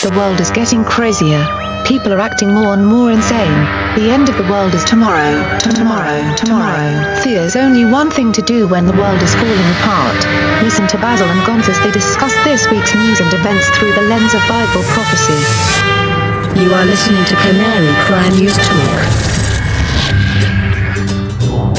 The world is getting crazier. People are acting more and more insane. The end of the world is tomorrow. There's only one thing to do when the world is falling apart. Listen to Basil and Gonz as they discuss this week's news and events through the lens of Bible prophecy. You are listening to Canary Cry News Talk.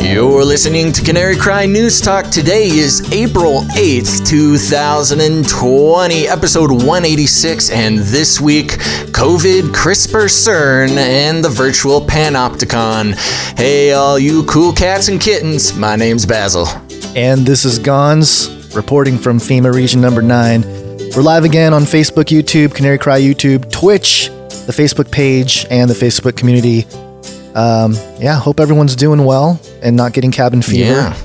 You're listening to Canary Cry News Talk. Today is April 8th, 2020, episode 186, and this week, COVID, CRISPR CERN, and the virtual Panopticon. Hey, all you cool cats and kittens, my name's Basil. And this is Gonz, reporting from FEMA Region Number 9. We're live again on Facebook, YouTube, Canary Cry YouTube, Twitch, the Facebook page, and the Facebook community. Hope everyone's doing well and not getting cabin fever. Yeah.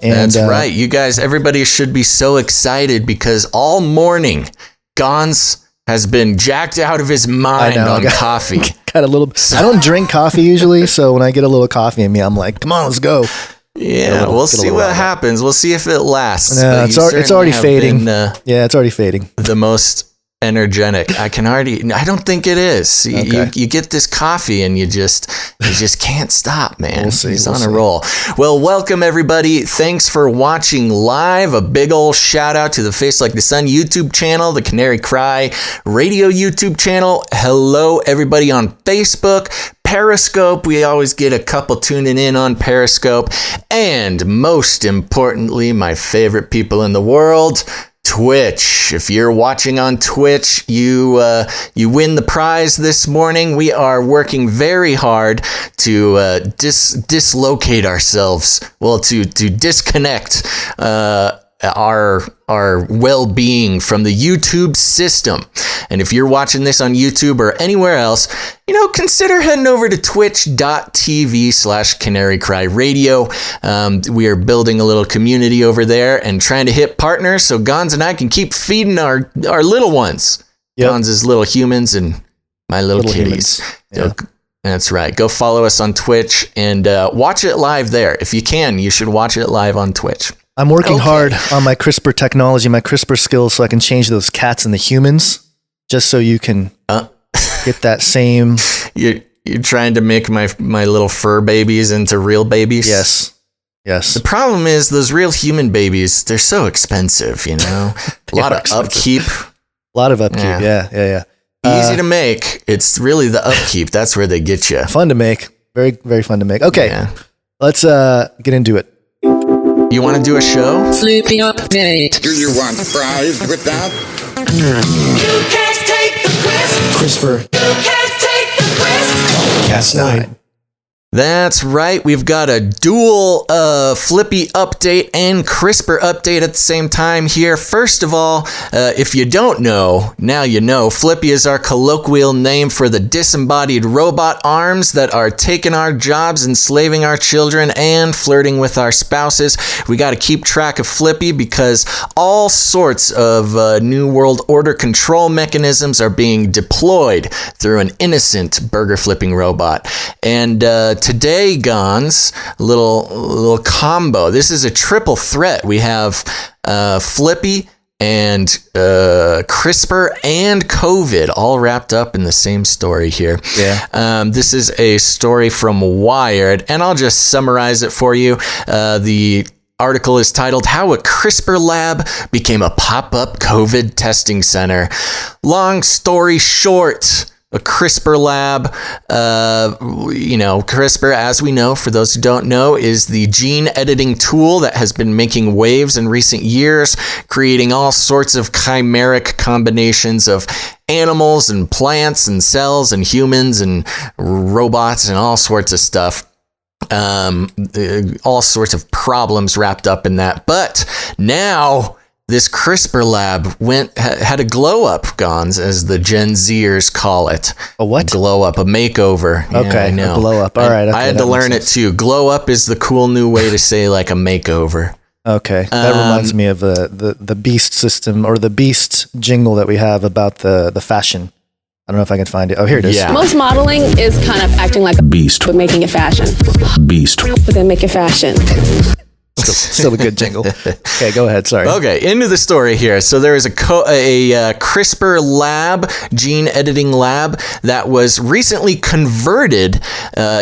And, That's right. You guys, everybody should be so excited because all morning, Gonz has been jacked out of his mind on coffee. Got a little. I don't drink coffee usually, so when I get a little coffee in me, I'm like, come on, let's go. Yeah, we'll see what happens. We'll see if it lasts. No, it's already fading. It's already fading. The most energetic. I don't think it is. Okay. You get this coffee and you just can't stop, man. We'll see. He's on a roll. Well, welcome everybody. Thanks for watching live. A big old shout out to the Face Like the Sun YouTube channel, the Canary Cry Radio YouTube channel. Hello everybody on Facebook. Periscope, we always get a couple tuning in on Periscope. And most importantly, my favorite people in the world, Twitch. If you're watching on Twitch, you win the prize this morning. We are working very hard to dislocate ourselves. Well, to disconnect our well-being from the YouTube system. And if you're watching this on YouTube or anywhere else, consider heading over to twitch.tv/Canary Cry Radio. We are building a little community over there and trying to hit partners so Gonz and I can keep feeding our little ones. Yep. Gonz's little humans and my little kitties. Yeah. So, that's right. Go follow us on Twitch and watch it live there. If you can, you should watch it live on Twitch. I'm working hard on my CRISPR technology, my CRISPR skills, so I can change those cats into humans, just so you can get that same. You're trying to make my little fur babies into real babies? Yes. The problem is those real human babies, they're so expensive, A lot of upkeep. Yeah. Easy to make. It's really the upkeep. That's where they get you. Fun to make. Very, very fun to make. Okay, Let's get into it. You want to do a show? Flippy update. Do you want fries with that? You can't take the CRISPR. You can't take the Cas9. That's right. We've got a dual Flippy update and CRISPR update at the same time here. First of all, if you don't know, now you know. Flippy is our colloquial name for the disembodied robot arms that are taking our jobs, enslaving our children, and flirting with our spouses. We got to keep track of Flippy because all sorts of New World Order control mechanisms are being deployed through an innocent burger flipping robot. And today, Gonz, little combo. This is a triple threat. We have Flippy and CRISPR and COVID all wrapped up in the same story here. Yeah. This is a story from Wired, and I'll just summarize it for you. The article is titled "How a CRISPR Lab Became a Pop-Up COVID Testing Center." Long story short, a CRISPR lab, CRISPR, as we know, for those who don't know, is the gene editing tool that has been making waves in recent years, creating all sorts of chimeric combinations of animals and plants and cells and humans and robots and all sorts of stuff. All sorts of problems wrapped up in that. But now this CRISPR lab had a glow up, Gonz, as the Gen Zers call it. A what? Glow up, a makeover. Okay, I know. A blow up. All right. Okay, I had to learn it too. Glow up is the cool new way to say like a makeover. Okay, that reminds me of the Beast system or the Beast jingle that we have about the fashion. I don't know if I can find it. Oh, here it is. Yeah. Most modeling is kind of acting like a beast, but making it fashion. Beast. But then make it fashion. Still a good jingle. Okay, go ahead. Sorry. Okay, into the story here. So there is a CRISPR lab, gene editing lab, that was recently converted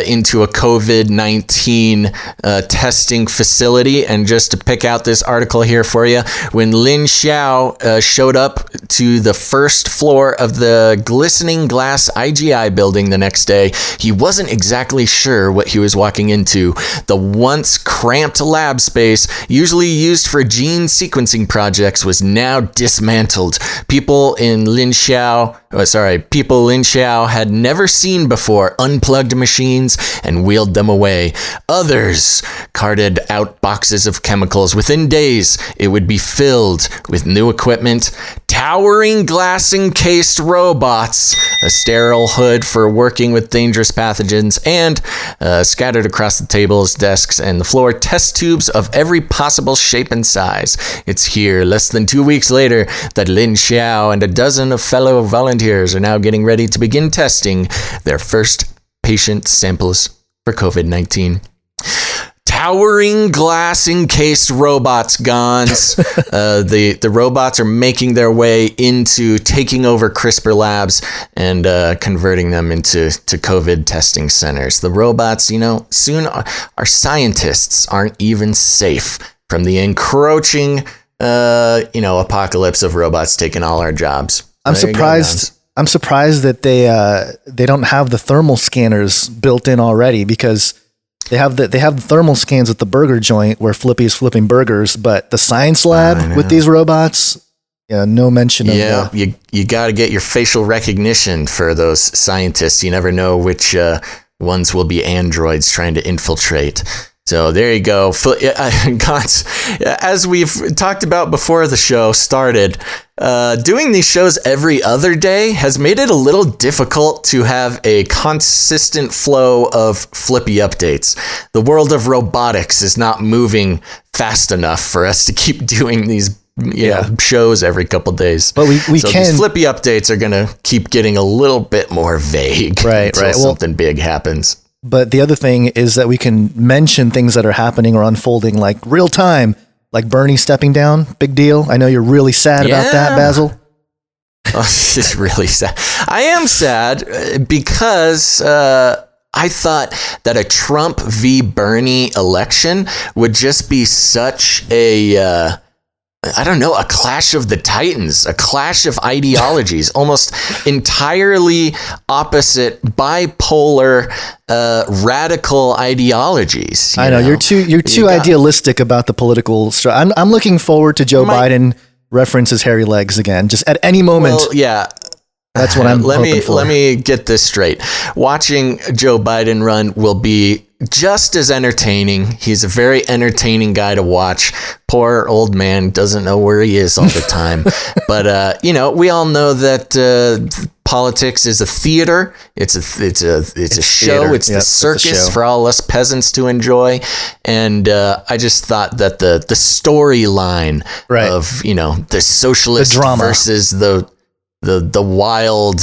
into a COVID-19 testing facility. And just to pick out this article here for you, when Lin Xiao showed up to the first floor of the glistening glass IGI building the next day, he wasn't exactly sure what he was walking into. The once cramped lab space, usually used for gene sequencing projects, was now dismantled. People Lin Xiao had never seen before unplugged machines and wheeled them away. Others carted out boxes of chemicals. Within days, it would be filled with new equipment, towering glass-encased robots, a sterile hood for working with dangerous pathogens, and scattered across the tables, desks, and the floor, test tubes of every possible shape and size. It's here, less than 2 weeks later, that Lin Xiao and a dozen of fellow volunteers are now getting ready to begin testing their first patient samples for COVID-19. Towering glass-encased robots, Gonz. The robots are making their way into taking over CRISPR labs and converting them into COVID testing centers. The robots, soon our scientists aren't even safe from the encroaching, apocalypse of robots taking all our jobs. I'm surprised that they don't have the thermal scanners built in already, because they have the thermal scans at the burger joint where Flippy is flipping burgers, but the science lab with these robots, no mention of that. Yeah, you got to get your facial recognition for those scientists. You never know which ones will be androids trying to infiltrate. So there you go. Gonz, as we've talked about before the show started, doing these shows every other day has made it a little difficult to have a consistent flow of Flippy updates. The world of robotics is not moving fast enough for us to keep doing these shows every couple days. But we so can. These Flippy updates are going to keep getting a little bit more vague until something big happens. But the other thing is that we can mention things that are happening or unfolding like real time, like Bernie stepping down. Big deal. I know you're really sad about that, Basil. Oh, it's really sad. I am sad because I thought that a Trump v. Bernie election would just be such a... a clash of the titans, a clash of ideologies, almost entirely opposite, bipolar, radical ideologies. I know you're too idealistic about the political. I'm looking forward to Joe Biden references hairy legs again, just at any moment. Well, yeah. That's what I'm hoping for. Let me get this straight. Watching Joe Biden run will be just as entertaining. He's a very entertaining guy to watch. Poor old man doesn't know where he is all the time. But we all know that politics is a theater. It's a show. Theater. It's the circus for all us peasants to enjoy. And I just thought that the storyline of the socialist versus the wild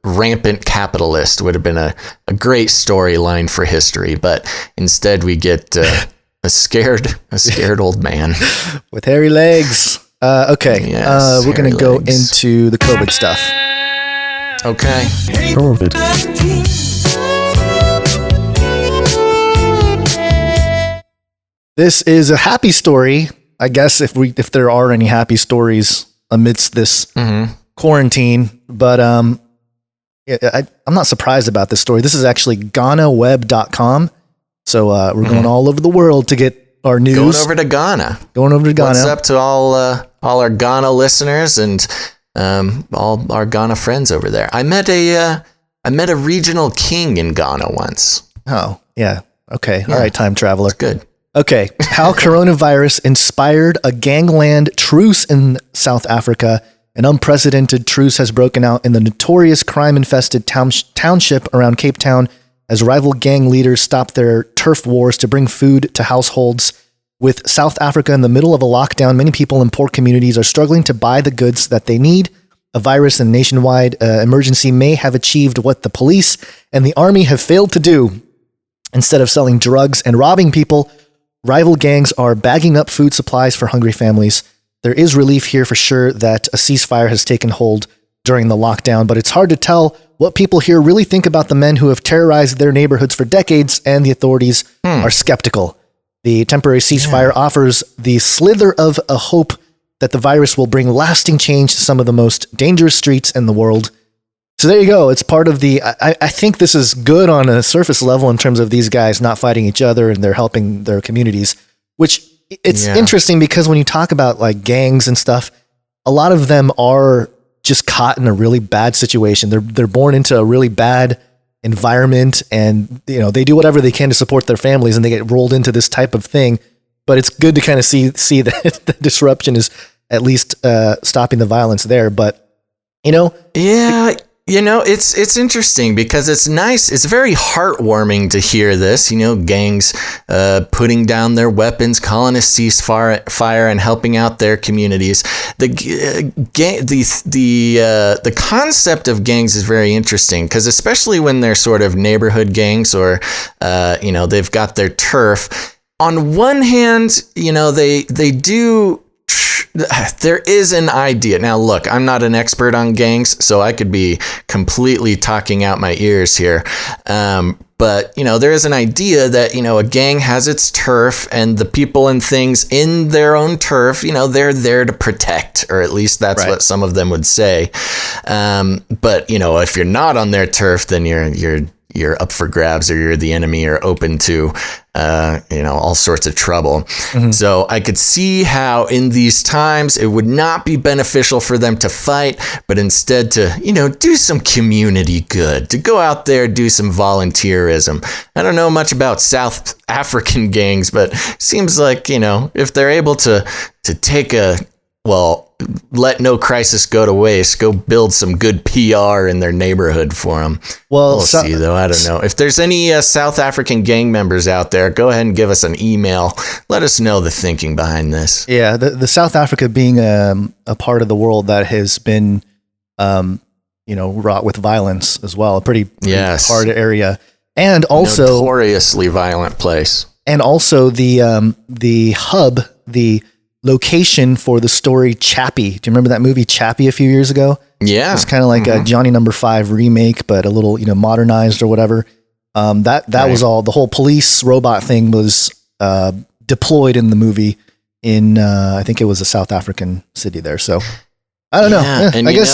rampant capitalist would have been a great storyline for history, but instead we get a scared old man with hairy legs. Okay, yes, we're gonna go into the COVID stuff. Okay. COVID. This is a happy story, I guess, if there are any happy stories amidst this quarantine, but I'm not surprised about this story. This is actually GhanaWeb.com. So we're going all over the world to get our news. Going over to Ghana. What's up to all our Ghana listeners and all our Ghana friends over there? I met a regional king in Ghana once. Oh, yeah. Okay. Yeah. All right, time traveler. That's good. Okay. How coronavirus inspired a gangland truce in South Africa. An unprecedented truce has broken out in the notorious crime-infested township around Cape Town as rival gang leaders stop their turf wars to bring food to households. With South Africa in the middle of a lockdown, many people in poor communities are struggling to buy the goods that they need. A virus and nationwide emergency may have achieved what the police and the army have failed to do. Instead of selling drugs and robbing people, rival gangs are bagging up food supplies for hungry families. There is relief here for sure that a ceasefire has taken hold during the lockdown, but it's hard to tell what people here really think about the men who have terrorized their neighborhoods for decades, and the authorities are skeptical. The temporary ceasefire offers the slither of a hope that the virus will bring lasting change to some of the most dangerous streets in the world. So there you go. It's part of the, I think this is good on a surface level in terms of these guys not fighting each other and they're helping their communities, which it's interesting because when you talk about like gangs and stuff, a lot of them are just caught in a really bad situation. They're born into a really bad environment, and they do whatever they can to support their families, and they get rolled into this type of thing. But it's good to kind of see that the disruption is at least stopping the violence there. But it's interesting because it's nice. It's very heartwarming to hear this. Gangs putting down their weapons, calling a ceasefire, and helping out their communities. The concept of gangs is very interesting because especially when they're sort of neighborhood gangs or they've got their turf. On one hand, they do. There is an idea. Now, look, I'm not an expert on gangs, so I could be completely talking out my ears here. But, there is an idea that, a gang has its turf and the people and things in their own turf, they're there to protect, or at least that's what some of them would say. But, if you're not on their turf, then you're up for grabs, or you're the enemy, or open to, all sorts of trouble. So I could see how in these times it would not be beneficial for them to fight, but instead to, do some community good, to go out there, do some volunteerism. I don't know much about South African gangs, but seems like, if they're able to take let no crisis go to waste, go build some good PR in their neighborhood for them. We'll see, though. I don't know. If there's any South African gang members out there, go ahead and give us an email. Let us know the thinking behind this. Yeah, the South Africa being a part of the world that has been, wrought with violence as well, a pretty hard area. And also... notoriously violent place. And also the hub, the location for the story Chappie. Do you remember that movie Chappie a few years ago? Yeah. It's kind of like a Johnny No. 5 remake, but a little, modernized or whatever. That was all, the whole police robot thing was deployed in the movie in, I think it was a South African city there. So I don't know. Yeah, and I guess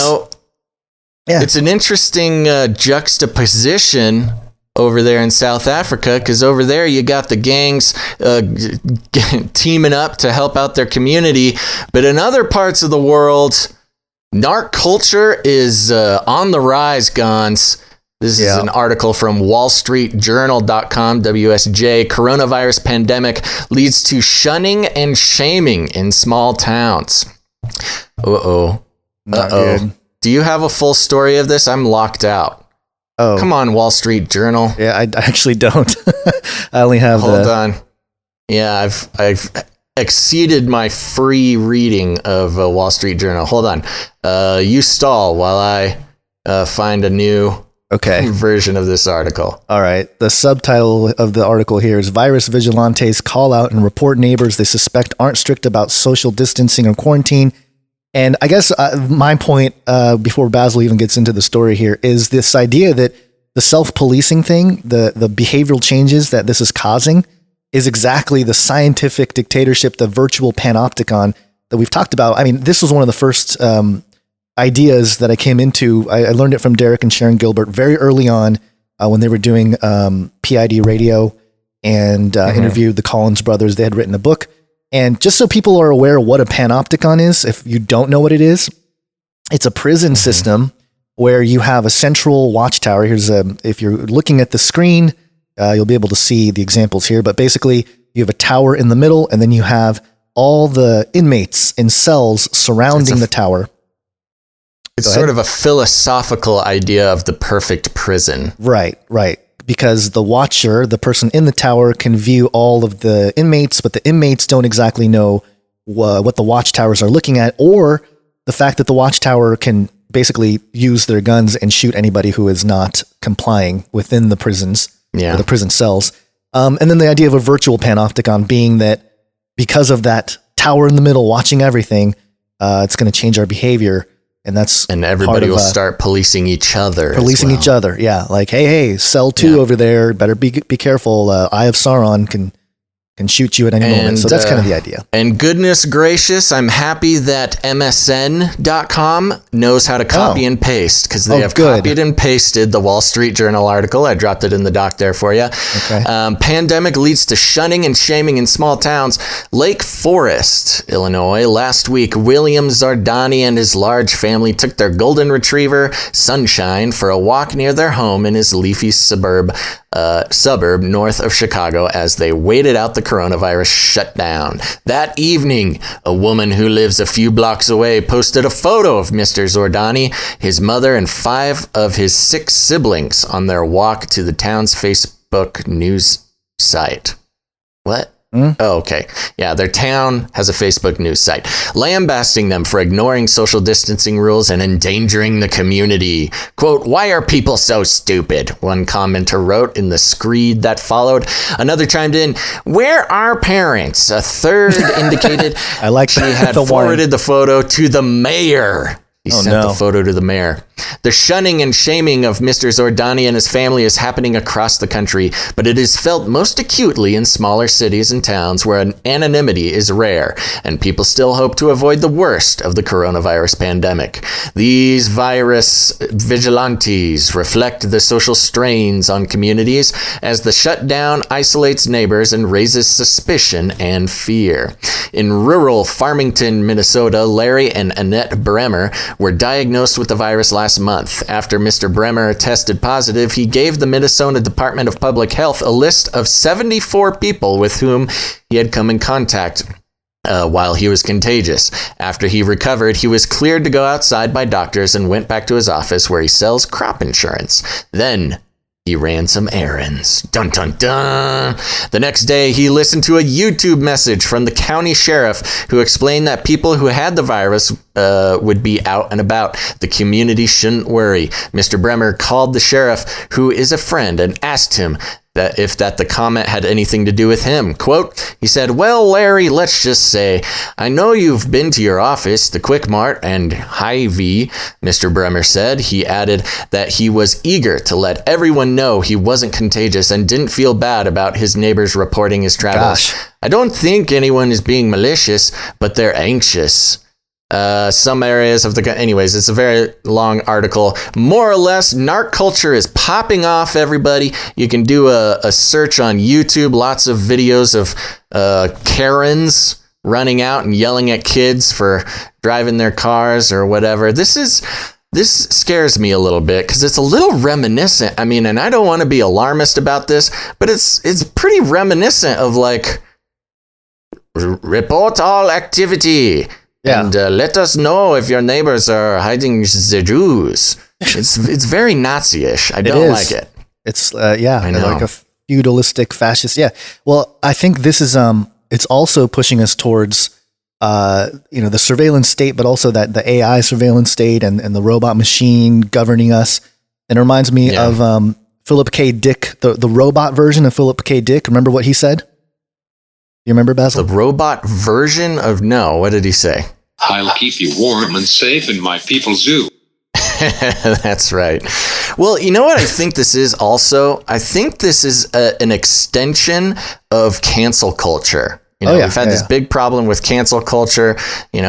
it's an interesting juxtaposition over there in South Africa, because over there you got the gangs teaming up to help out their community, but in other parts of the world, narc culture is on the rise, Gonz. This is an article from wallstreetjournal.com, WSJ. Coronavirus pandemic leads to shunning and shaming in small towns. Not good. Do you have a full story of this? I'm locked out. Oh, come on, Wall Street Journal. Yeah, I actually don't. I only have. Hold on. Yeah, I've exceeded my free reading of Wall Street Journal. Hold on. You stall while I find a new version of this article. All right. The subtitle of the article here is "Virus Vigilantes Call Out and Report Neighbors They Suspect Aren't Strict About Social Distancing or Quarantine." And I guess my point, before Basil even gets into the story here, is this idea that the self-policing thing, the behavioral changes that this is causing, is exactly the scientific dictatorship, the virtual panopticon that we've talked about. I mean, this was one of the first ideas that I came into. I learned it from Derek and Sharon Gilbert very early on when they were doing PID radio and interviewed the Collins brothers. They had written a book. And just so people are aware what a panopticon is, if you don't know what it is, it's a prison system where you have a central watchtower. If you're looking at the screen, you'll be able to see the examples here. But basically, you have a tower in the middle, and then you have all the inmates in cells surrounding the tower. It's sort of a philosophical idea of the perfect prison. Right. Because the watcher, the person in the tower, can view all of the inmates, but the inmates don't exactly know what the watchtowers are looking at, or the fact that the watchtower can basically use their guns and shoot anybody who is not complying within the prisons or the prison cells. And then the idea of a virtual panopticon being that because of that tower in the middle watching everything, it's going to change our behavior. And everybody will start policing each other. Policing each other, yeah. Like, hey, cell 2 over there, better be careful. Eye of Sauron can shoot you at any moment. So that's kind of the idea. And goodness gracious, I'm happy that MSN.com knows how to copy and paste, because they have copied and pasted the Wall Street Journal article. I dropped it in the doc there for you. Okay. Pandemic leads to shunning and shaming in small towns. Lake Forest, Illinois. Last week, William Zardani and his large family took their golden retriever, Sunshine, for a walk near their home in his leafy suburb north of Chicago as they waited out the coronavirus shutdown. That evening, a woman who lives a few blocks away posted a photo of Mr. Zordani, his mother, and 5 of his 6 siblings on their walk to the town's Facebook news site. What? Oh, okay. Yeah, their town has a Facebook news site, lambasting them for ignoring social distancing rules and endangering the community. Quote, "Why are people so stupid?" one commenter wrote in the screed that followed. Another chimed in, "Where are parents?" A third indicated I like she had forwarded the photo to the mayor. He sent the photo to the mayor. The shunning and shaming of Mr. Zordani and his family is happening across the country, but it is felt most acutely in smaller cities and towns where anonymity is rare, and people still hope to avoid the worst of the coronavirus pandemic. These virus vigilantes reflect the social strains on communities as the shutdown isolates neighbors and raises suspicion and fear. In rural Farmington, Minnesota, Larry and Annette Bremer were diagnosed with the virus last month. After Mr. Bremer tested positive, he gave the Minnesota Department of Public Health a list of 74 people with whom he had come in contact while he was contagious. After he recovered, he was cleared to go outside by doctors and went back to his office where he sells crop insurance. Then he ran some errands. Dun, dun, dun. The next day, he listened to a YouTube message from the county sheriff who explained that people who had the virus would be out and about. The community shouldn't worry. Mr. Bremer called the sheriff, who is a friend, and asked him if the comment had anything to do with him. Quote, he said, "Well, Larry, let's just say, I know you've been to your office, the Quick Mart and Hy-Vee," Mr. Bremer said. He added that he was eager to let everyone know he wasn't contagious and didn't feel bad about his neighbors reporting his travels. "I don't think anyone is being malicious, but they're anxious." Some areas of anyways, it's a very long article. More or less, narc culture is popping off, everybody. You can do a search on YouTube, lots of videos of Karens running out and yelling at kids for driving their cars or whatever. This scares me a little bit because it's a little reminiscent. I mean, and I don't want to be alarmist about this, but it's pretty reminiscent of like, report all activity. Yeah. And let us know if your neighbors are hiding the Jews. It's very Nazi-ish. I don't like it. It's I know. Like a feudalistic fascist. Yeah. Well, I think this is it's also pushing us towards the surveillance state, but also that the AI surveillance state and the robot machine governing us. And it reminds me of Philip K. Dick, the robot version of Philip K. Dick. Remember what he said? You remember, Basil? The robot version of no. What did he say? "I'll keep you warm and safe in my people's zoo." That's right. Well, you know what I think this is also? I think this is an extension of cancel culture. We've had this big problem with cancel culture.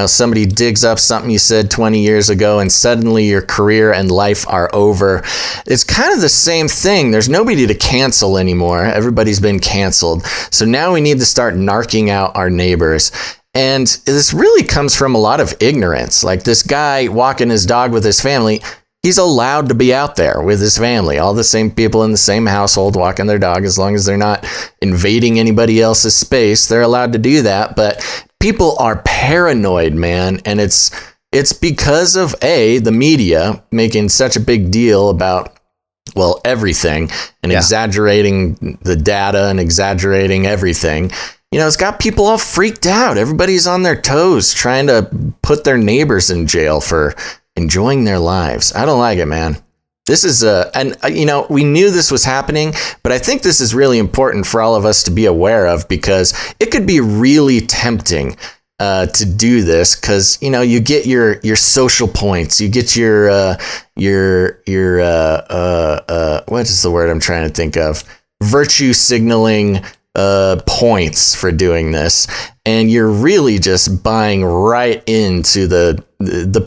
Somebody digs up something you said 20 years ago and suddenly your career and life are over. It's kind of the same thing. There's nobody to cancel anymore. Everybody's been canceled. So now we need to start narking out our neighbors. And this really comes from a lot of ignorance. Like this guy walking his dog with his family, he's allowed to be out there with his family, all the same people in the same household walking their dog. As long as they're not invading anybody else's space, they're allowed to do that. But people are paranoid, man. And it's because of the media making such a big deal about, well, everything and exaggerating the data and exaggerating everything. It's got people all freaked out. Everybody's on their toes trying to put their neighbors in jail for enjoying their lives. I don't like it, man. This is we knew this was happening, but I think this is really important for all of us to be aware of, because it could be really tempting to do this, because you get your social points, you get your what is the word I'm trying to think of? Virtue signaling points for doing this, and you're really just buying right into the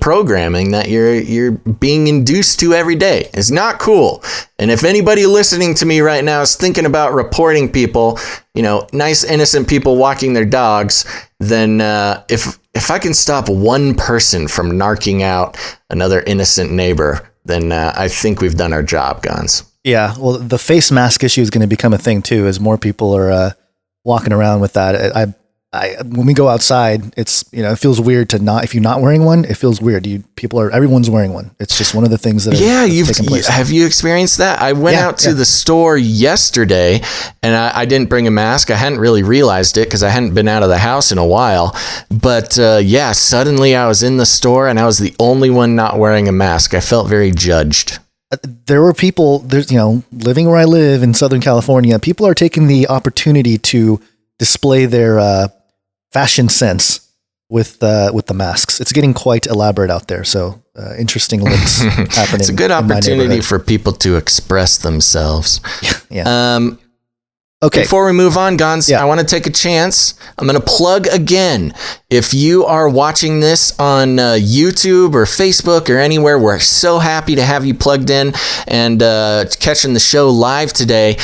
programming that you're being induced to every day. It's not cool. And if anybody listening to me right now is thinking about reporting people, nice innocent people walking their dogs, then if I can stop one person from narking out another innocent neighbor, then I think we've done our job, Gonz. Yeah, well, the face mask issue is going to become a thing too, as more people are walking around with that. When we go outside, it's it feels weird to not, if you're not wearing one, it feels weird. Everyone's wearing one. It's just one of the things that taking place. Have you experienced that? I went out to the store yesterday, and I didn't bring a mask. I hadn't really realized it because I hadn't been out of the house in a while. But suddenly I was in the store and I was the only one not wearing a mask. I felt very judged. There were people, living where I live in Southern California, people are taking the opportunity to display their fashion sense with the masks. It's getting quite elaborate out there. So interesting looks happening. It's a good opportunity for people to express themselves. Yeah. Okay. Before we move on, Gonz, I want to take a chance. I'm going to plug again. If you are watching this on YouTube or Facebook or anywhere, we're so happy to have you plugged in and catching the show live today.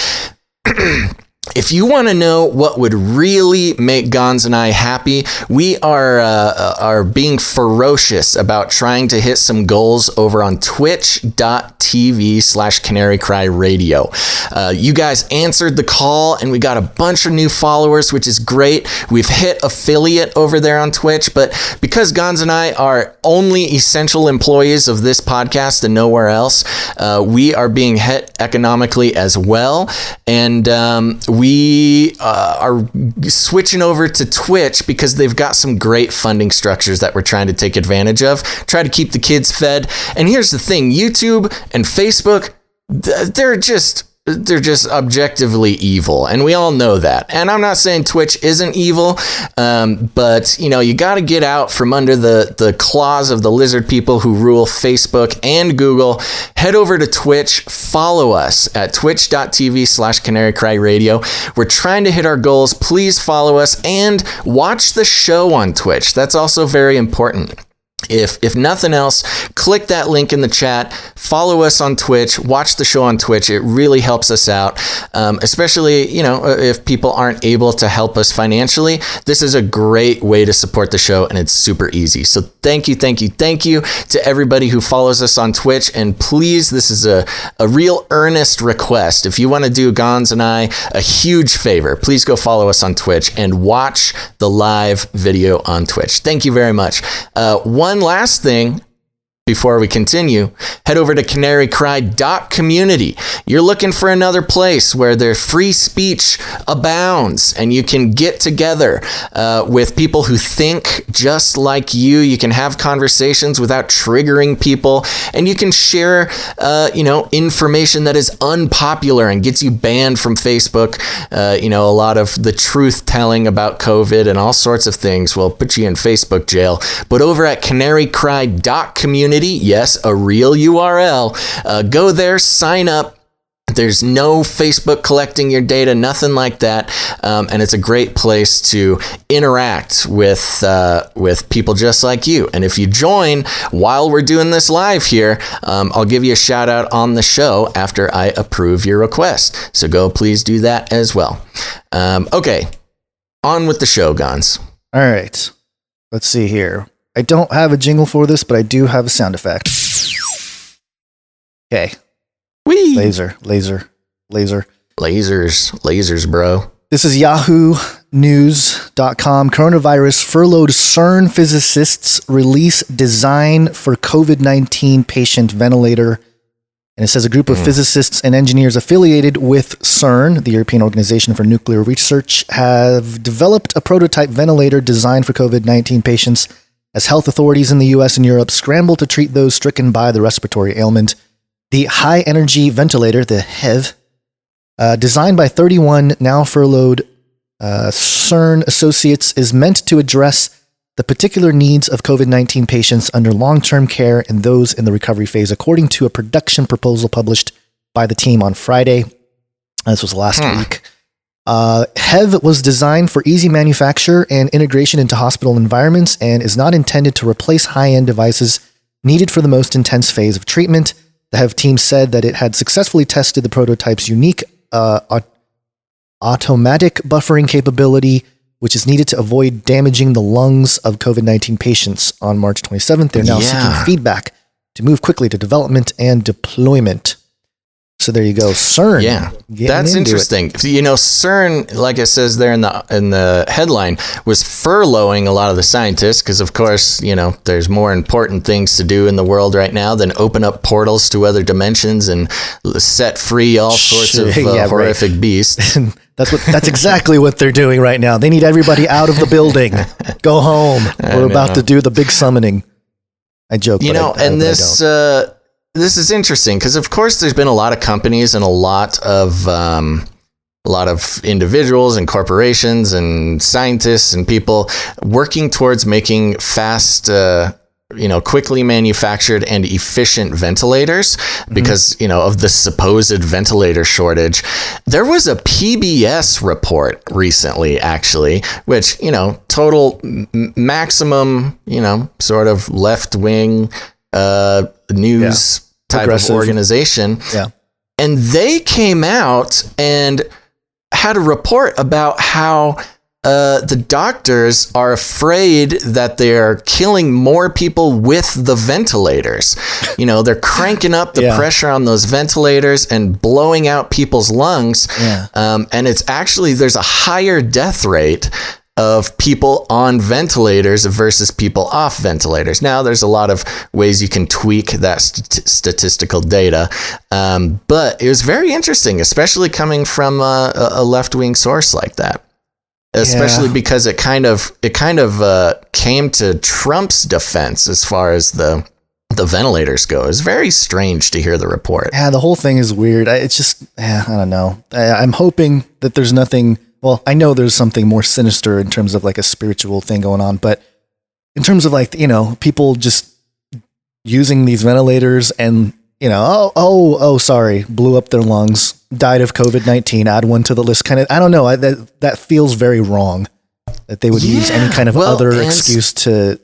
If you want to know what would really make Gonz and I happy, we are being ferocious about trying to hit some goals over on twitch.tv/Canary Cry Radio. You guys answered the call and we got a bunch of new followers, which is great. We've hit affiliate over there on Twitch, but because Gonz and I are only essential employees of this podcast and nowhere else, we are being hit economically as well. And we are switching over to Twitch because they've got some great funding structures that we're trying to take advantage of, try to keep the kids fed. And here's the thing, YouTube and Facebook, they're just objectively evil, and we all know that. And I'm not saying Twitch isn't evil, but you got to get out from under the claws of the lizard people who rule Facebook and Google. Head over to Twitch, follow us at twitch.tv/Canary Cry Radio. We're trying to hit our goals. Please follow us and watch the show on Twitch. That's also very important. If nothing else, click that link in the chat, follow us on Twitch, watch the show on Twitch. It really helps us out, especially, if people aren't able to help us financially. This is a great way to support the show, and it's super easy. So thank you to everybody who follows us on Twitch. And please, this is a real earnest request. If you want to do Gonz and I a huge favor, please go follow us on Twitch and watch the live video on Twitch. Thank you very much. One last thing before we continue, head over to canarycry.community. You're looking for another place where their free speech abounds and you can get together with people who think just like you. You can have conversations without triggering people, and you can share, information that is unpopular and gets you banned from Facebook. A lot of the truth telling about COVID and all sorts of things will put you in Facebook jail. But over at canarycry.community, yes, a real URL. Go there, sign up. There's no Facebook collecting your data, nothing like that. And it's a great place to interact with people just like you. And if you join while we're doing this live here, I'll give you a shout out on the show after I approve your request. So go please do that as well. Okay, on with the show, Gonz. All right, let's see here. I don't have a jingle for this, but I do have a sound effect. Okay. Whee! Laser. Lasers, bro. This is yahoonews.com. Coronavirus furloughed CERN physicists release design for COVID-19 patient ventilator. And it says a group of physicists and engineers affiliated with CERN, the European Organization for Nuclear Research, have developed a prototype ventilator designed for COVID-19 patients as health authorities in the US and Europe scramble to treat those stricken by the respiratory ailment. The high-energy ventilator, the HEV, designed by 31 now furloughed CERN associates, is meant to address the particular needs of COVID-19 patients under long-term care and those in the recovery phase, according to a production proposal published by the team on Friday. This was last week. HEV was designed for easy manufacture and integration into hospital environments and is not intended to replace high-end devices needed for the most intense phase of treatment. The HEV team said that it had successfully tested the prototype's unique automatic buffering capability, which is needed to avoid damaging the lungs of COVID-19 patients. On March 27th, they're now seeking feedback to move quickly to development and deployment. So there you go, CERN. Yeah, that's interesting. You know, CERN, like it says there in the headline, was furloughing a lot of the scientists because, of course, you know, there's more important things to do in the world right now than open up portals to other dimensions and set free all sorts of horrific beasts. That's exactly what they're doing right now. They need everybody out of the building. Go home. We're about to do the big summoning. I joke. You know, and this is interesting because, of course, there's been a lot of companies and a lot of individuals and corporations and scientists and people working towards making fast, quickly manufactured and efficient ventilators because, you know, of the supposed ventilator shortage. There was a PBS report recently, actually, which, you know, total maximum, you know, sort of left-wing news type of organization. Yeah. And they came out and had a report about how the doctors are afraid that they're killing more people with the ventilators. You know, they're cranking up the pressure on those ventilators and blowing out people's lungs. Yeah. And it's actually, there's a higher death rate of people on ventilators versus people off ventilators. Now, there's a lot of ways you can tweak that statistical data, but it was very interesting, especially coming from a left-wing source like that. Especially because it kind of came to Trump's defense as far as the ventilators go. It's very strange to hear the report. Yeah, the whole thing is weird. It's just, I don't know. I'm hoping that there's nothing. Well, I know there's something more sinister in terms of like a spiritual thing going on, but in terms of like, you know, people just using these ventilators and, you know, sorry, blew up their lungs, died of COVID-19, add one to the list. Kind of, I don't know. That feels very wrong that they would use any kind of other excuse to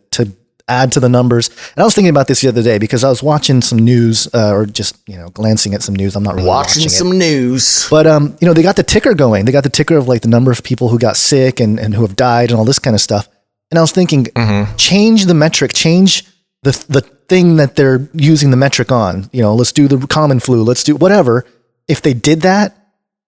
add to the numbers. And I was thinking about this the other day because I was watching some news or just, you know, glancing at some news. I'm not really watching some news. But, you know, they got the ticker going. They got the ticker of like the number of people who got sick and who have died and all this kind of stuff. And I was thinking, change the metric, change the thing that they're using the metric on. You know, let's do the common flu. Let's do whatever. If they did that,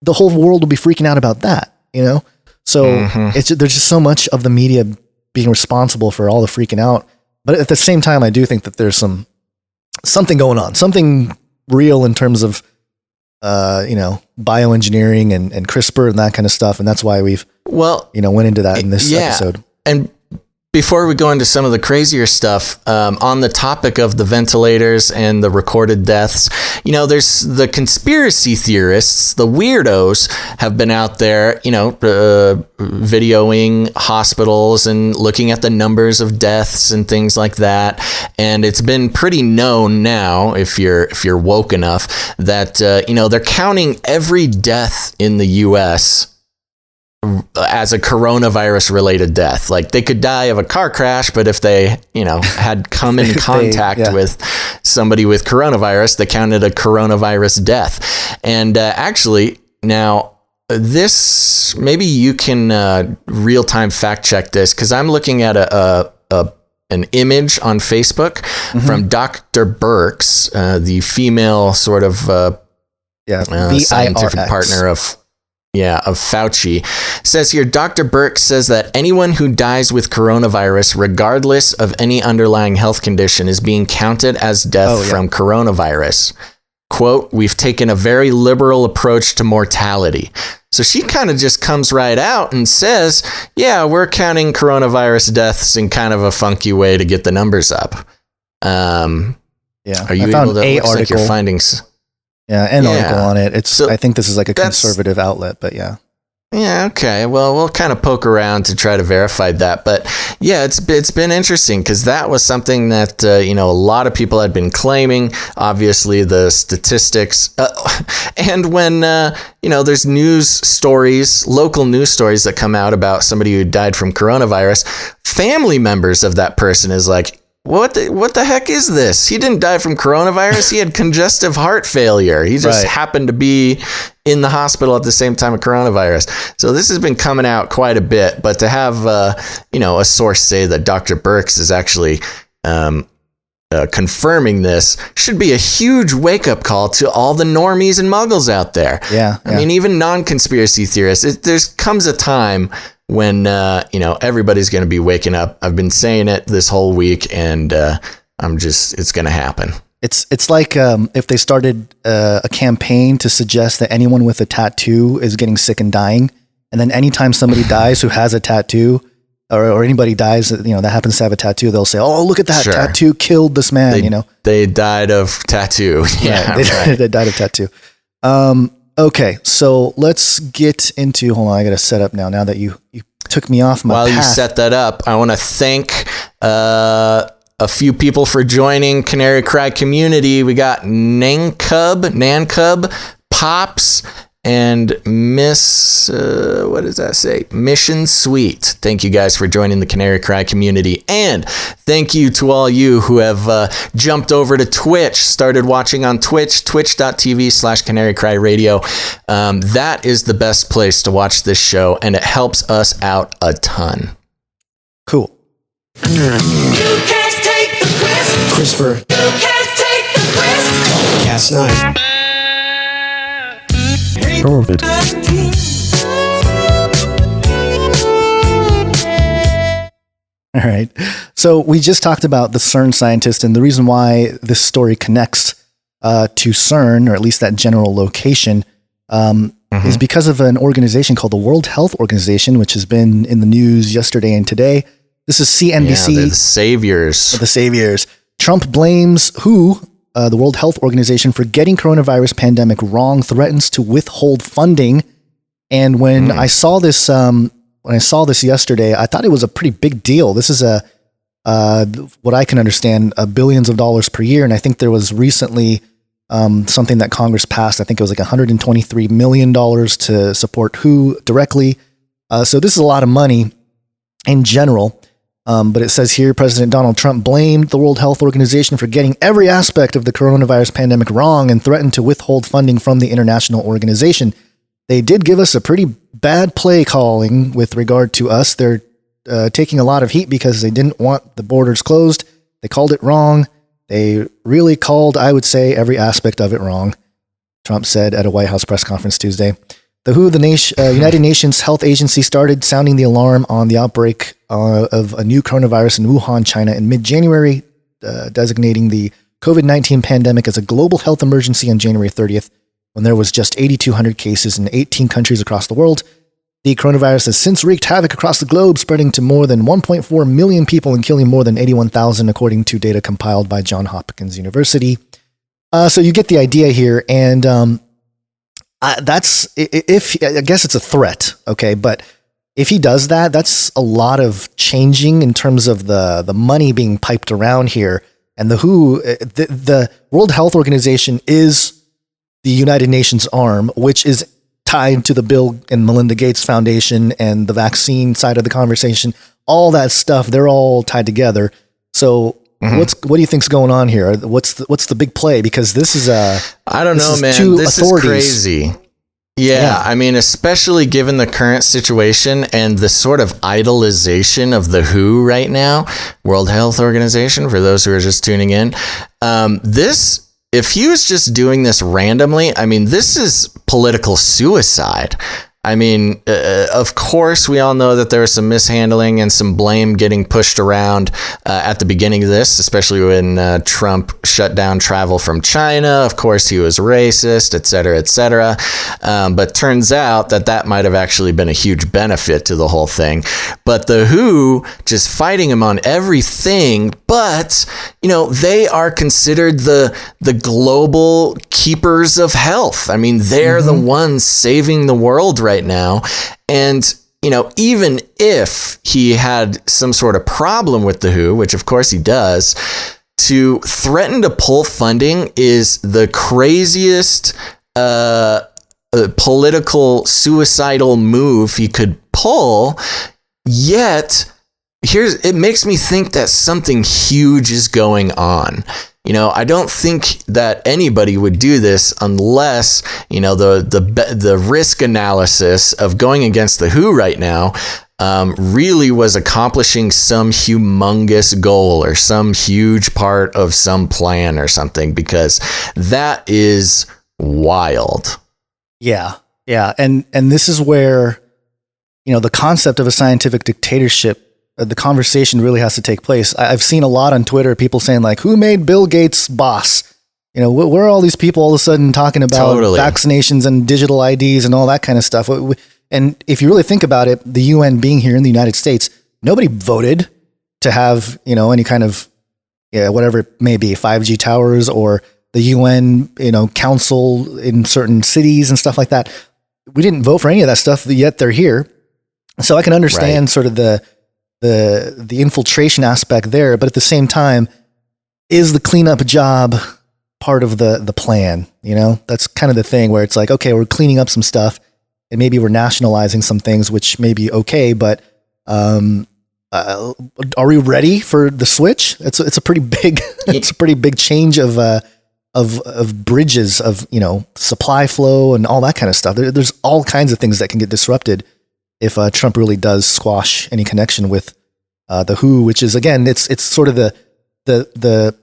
the whole world would be freaking out about that, you know? So there's just so much of the media being responsible for all the freaking out. But at the same time, I do think that there's something going on, something real in terms of, you know, bioengineering and CRISPR and that kind of stuff. And that's why we've, went into that in this episode. And before we go into some of the crazier stuff, on the topic of the ventilators and the recorded deaths, you know, there's the conspiracy theorists, the weirdos have been out there, you know, videoing hospitals and looking at the numbers of deaths and things like that. And it's been pretty known now, if you're woke enough, that, you know, they're counting every death in the U.S. as a coronavirus related death. Like they could die of a car crash, but if they, you know, had come in contact with somebody with coronavirus, they counted a coronavirus death. And actually now this, maybe you can real-time fact check this, because I'm looking at an image on Facebook from Dr. Birx, the female sort of scientific partner of Fauci. Says here, Dr. Birx says that anyone who dies with coronavirus, regardless of any underlying health condition, is being counted as death from coronavirus. Quote, "We've taken a very liberal approach to mortality." So she kind of just comes right out and says, yeah, we're counting coronavirus deaths in kind of a funky way to get the numbers up. Yeah. Are you I found able to, a looks like article. you're finding... s- An article on it. So I think this is like a that's- conservative outlet, but yeah. Yeah, okay. Well, we'll kind of poke around to try to verify that. But yeah, it's been interesting because that was something that, a lot of people had been claiming, obviously the statistics. And when, there's news stories, local news stories that come out about somebody who died from coronavirus, family members of that person is like, what the heck is this? He didn't die from coronavirus. He had congestive heart failure. He just happened to be in the hospital at the same time of coronavirus. So this has been coming out quite a bit. But to have, a source say that Dr. Birx is actually confirming this should be a huge wake-up call to all the normies and muggles out there. Yeah. I mean, even non-conspiracy theorists, there comes a time when, everybody's going to be waking up. I've been saying it this whole week, and it's going to happen. It's like if they started a campaign to suggest that anyone with a tattoo is getting sick and dying, and then anytime somebody dies who has a tattoo, or anybody dies, that happens to have a tattoo, they'll say, "Oh, look at that tattoo killed this man." They died of tattoo. Yeah, they died of tattoo. Okay, so let's get into. Hold on, I got to set up now. Now that you took me off my While path. you set that up, I want to thank a few people for joining Canary Cry community. We got Nancub, Pops, and Miss, what does that say? Mission Sweet. Thank you guys for joining the Canary Cry community. And thank you to all you who have jumped over to Twitch, started watching on Twitch, twitch.tv/Canary Cry Radio. That is the best place to watch this show, and it helps us out a ton. Cool. You can't take the CRISPR. You can't take the Cas9. COVID. All right. So we just talked about the CERN scientist, and the reason why this story connects to CERN, or at least that general location, is because of an organization called the World Health Organization, which has been in the news yesterday and today. This is CNBC. Yeah, they're the saviors. The saviors. Trump blames WHO, the World Health Organization, for getting coronavirus pandemic wrong, threatens to withhold funding. And when I saw this, yesterday, I thought it was a pretty big deal. This is what I can understand, billions of dollars per year. And I think there was recently something that Congress passed. I think it was like $123 million to support WHO directly. So this is a lot of money in general. But it says here, President Donald Trump blamed the World Health Organization for getting every aspect of the coronavirus pandemic wrong and threatened to withhold funding from the international organization. They did give us a pretty bad play calling with regard to us. They're taking a lot of heat because they didn't want the borders closed. They called it wrong. They really called, I would say, every aspect of it wrong, Trump said at a White House press conference Tuesday. The WHO, the United Nations Health Agency, started sounding the alarm on the outbreak of a new coronavirus in Wuhan, China in mid-January, designating the COVID-19 pandemic as a global health emergency on January 30th, when there was just 8,200 cases in 18 countries across the world. The coronavirus has since wreaked havoc across the globe, spreading to more than 1.4 million people and killing more than 81,000, according to data compiled by Johns Hopkins University. So you get the idea here, and I guess it's a threat, okay, but if he does that, that's a lot of changing in terms of the money being piped around here. And the WHO, the World Health Organization, is the United Nations arm, which is tied to the Bill and Melinda Gates Foundation and the vaccine side of the conversation. All that stuff, they're all tied together. So what do you think's going on here? What's the big play? Because this is I don't know, man. This is crazy. Yeah, I mean, especially given the current situation and the sort of idolization of the WHO right now, World Health Organization, for those who are just tuning in. If he was just doing this randomly, I mean, this is political suicide. I mean, of course, we all know that there was some mishandling and some blame getting pushed around at the beginning of this, especially when Trump shut down travel from China. Of course, he was racist, et cetera, et cetera. But turns out that might have actually been a huge benefit to the whole thing. But the WHO just fighting him on everything. But, you know, they are considered the global keepers of health. I mean, they're the ones saving the world right now. And, you know, even if he had some sort of problem with the WHO, which of course he does, to threaten to pull funding is the craziest political suicidal move he could pull. Yet, it makes me think that something huge is going on. You know, I don't think that anybody would do this unless, you know, the risk analysis of going against the WHO right now really was accomplishing some humongous goal or some huge part of some plan or something, because that is wild. Yeah. And this is where, you know, the concept of a scientific dictatorship, the conversation really has to take place. I've seen a lot on Twitter, people saying like, who made Bill Gates boss? You know, where are all these people all of a sudden talking about vaccinations and digital IDs and all that kind of stuff? And if you really think about it, the UN being here in the United States, nobody voted to have, you know, any kind of, whatever it may be, 5G towers or the UN, you know, council in certain cities and stuff like that. We didn't vote for any of that stuff, yet they're here. So I can understand sort of the infiltration aspect there, but at the same time, is the cleanup job part of the plan? You know, that's kind of the thing where it's like, okay, we're cleaning up some stuff and maybe we're nationalizing some things, which may be okay, but are we ready for the switch? It's a pretty big it's a pretty big change of bridges of, you know, supply flow and all that kind of stuff. There's all kinds of things that can get disrupted if Trump really does squash any connection with the WHO, which is, again, it's sort of the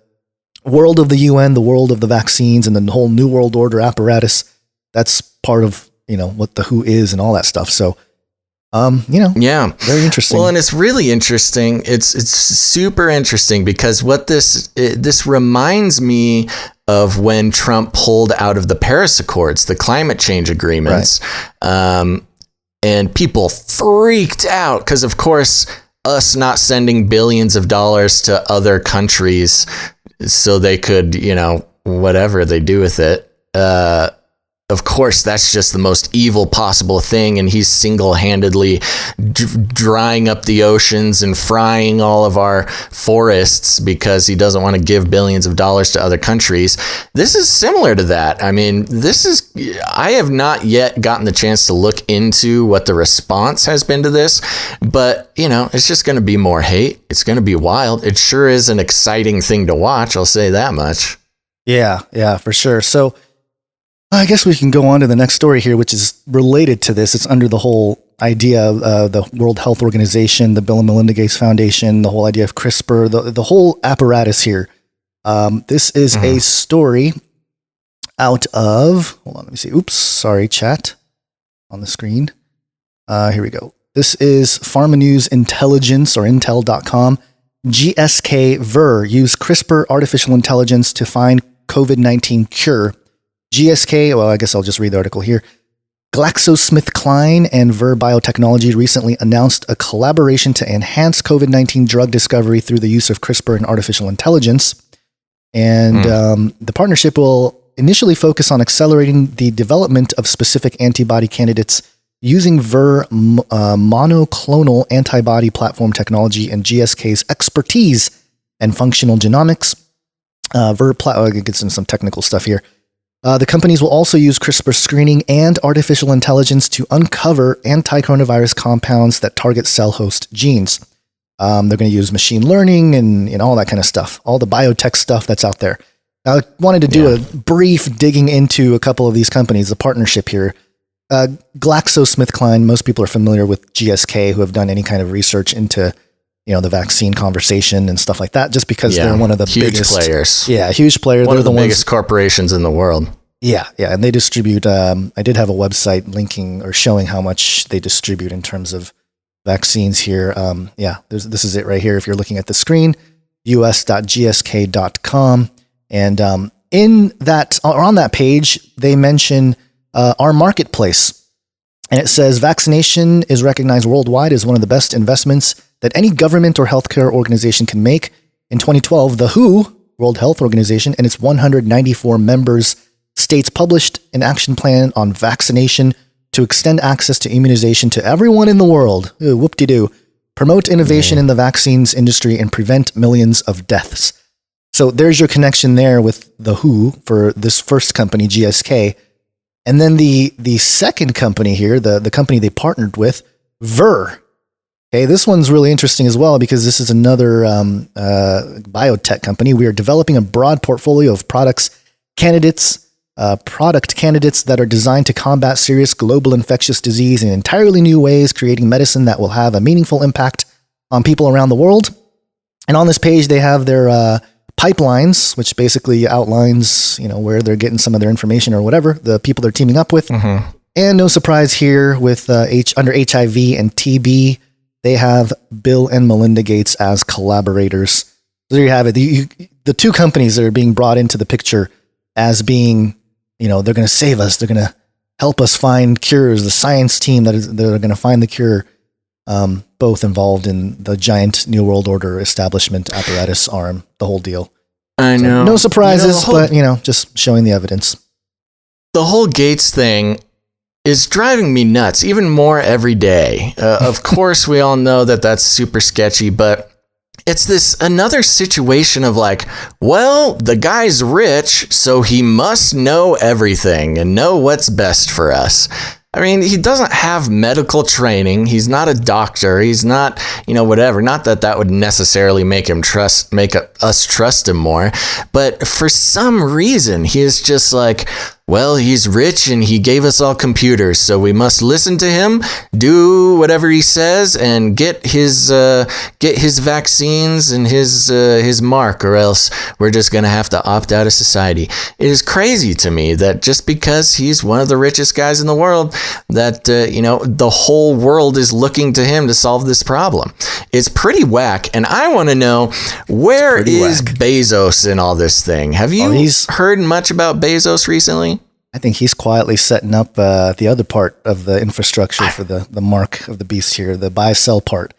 world of the UN, the world of the vaccines, and the whole New World Order apparatus. That's part of, you know, what the WHO is and all that stuff. So, you know, very interesting. Well, and it's really interesting. It's super interesting because what this reminds me of when Trump pulled out of the Paris Accords, the climate change agreements. Right. And people freaked out because, of course, us not sending billions of dollars to other countries so they could, you know, whatever they do with it. Of course, that's just the most evil possible thing. And he's single-handedly drying up the oceans and frying all of our forests because he doesn't want to give billions of dollars to other countries. This is similar to that. I mean, I have not yet gotten the chance to look into what the response has been to this, but, you know, it's just going to be more hate. It's going to be wild. It sure is an exciting thing to watch. I'll say that much. Yeah, for sure. So, I guess we can go on to the next story here, which is related to this. It's under the whole idea of the World Health Organization, the Bill and Melinda Gates Foundation, the whole idea of CRISPR, the whole apparatus here. This is a story out of, hold on, let me see. Oops, sorry, chat on the screen. Here we go. This is Pharma News Intelligence or Intel.com. GSK Vir use CRISPR artificial intelligence to find COVID-19 cure. GSK, well, I guess I'll just read the article here. GlaxoSmithKline and Vir Biotechnology recently announced a collaboration to enhance COVID-19 drug discovery through the use of CRISPR and artificial intelligence. And the partnership will initially focus on accelerating the development of specific antibody candidates using Vir monoclonal antibody platform technology and GSK's expertise and functional genomics. I'll get into some technical stuff here. The companies will also use CRISPR screening and artificial intelligence to uncover anti-coronavirus compounds that target cell host genes. They're going to use machine learning and all that kind of stuff, all the biotech stuff that's out there. I wanted to do a brief digging into a couple of these companies, the partnership here. GlaxoSmithKline, most people are familiar with GSK who have done any kind of research into the vaccine conversation and stuff like that, just because they're one of the huge biggest players. Yeah, huge player. One of the biggest corporations in the world. Yeah, and they distribute. I did have a website linking or showing how much they distribute in terms of vaccines here. This is it right here. If you're looking at the screen, us.gsk.com, and in that or on that page, they mention our marketplace, and it says vaccination is recognized worldwide as one of the best investments that any government or healthcare organization can make. In 2012, the WHO, World Health Organization, and its 194 members states published an action plan on vaccination to extend access to immunization to everyone in the world. Ooh, whoop-de-doo. Promote innovation in the vaccines industry and prevent millions of deaths. So there's your connection there with the WHO for this first company, GSK. And then the second company here, the company they partnered with, Vir. Okay, this one's really interesting as well because this is another biotech company. We are developing a broad portfolio of product candidates that are designed to combat serious global infectious disease in entirely new ways, creating medicine that will have a meaningful impact on people around the world. And on this page, they have their pipelines, which basically outlines, where they're getting some of their information or whatever, the people they're teaming up with. Mm-hmm. And no surprise here with under HIV and TB, they have Bill and Melinda Gates as collaborators. So there you have it. The two companies that are being brought into the picture as being, they're going to save us. They're going to help us find cures. The science team that are going to find the cure, both involved in the giant New World Order establishment apparatus arm, the whole deal. I know. So no surprises, but, just showing the evidence. The whole Gates thing is driving me nuts even more every day. Of course, we all know that that's super sketchy, but it's this another situation of like, well, the guy's rich, so he must know everything and know what's best for us. I mean, he doesn't have medical training. He's not a doctor. He's not, whatever. Not that would necessarily make us trust him more. But for some reason, he is just like, well, he's rich and he gave us all computers, so we must listen to him, do whatever he says, and get his vaccines and his mark, or else we're just gonna have to opt out of society. It is crazy to me that just because he's one of the richest guys in the world, that the whole world is looking to him to solve this problem. It's pretty whack, and I want to know, where is Bezos in all this thing? Have you heard much about Bezos recently? I think he's quietly setting up the other part of the infrastructure for the mark of the beast here, the buy-sell part.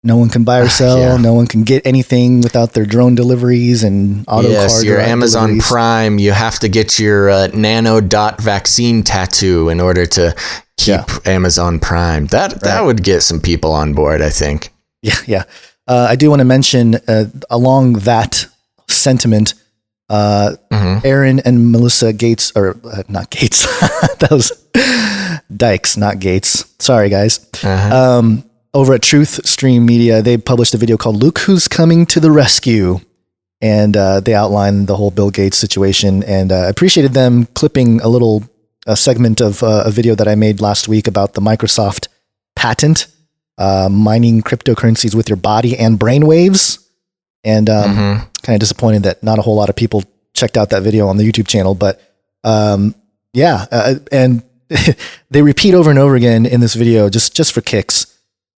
No one can buy or sell. Yeah. No one can get anything without their drone deliveries and auto card. Your Amazon deliveries. Prime, you have to get your nano dot vaccine tattoo in order to keep Amazon Prime. That would get some people on board, I think. Yeah. I do want to mention along that sentiment, Aaron and Melissa Gates, or not Gates, that was Dykes, not Gates. Sorry, guys. Over at Truth Stream Media, they published a video called "Look Who's Coming to the Rescue," and they outlined the whole Bill Gates situation. And I appreciated them clipping a segment of a video that I made last week about the Microsoft patent, mining cryptocurrencies with your body and brainwaves. And kind of disappointed that not a whole lot of people checked out that video on the YouTube channel. But and they repeat over and over again in this video, just for kicks,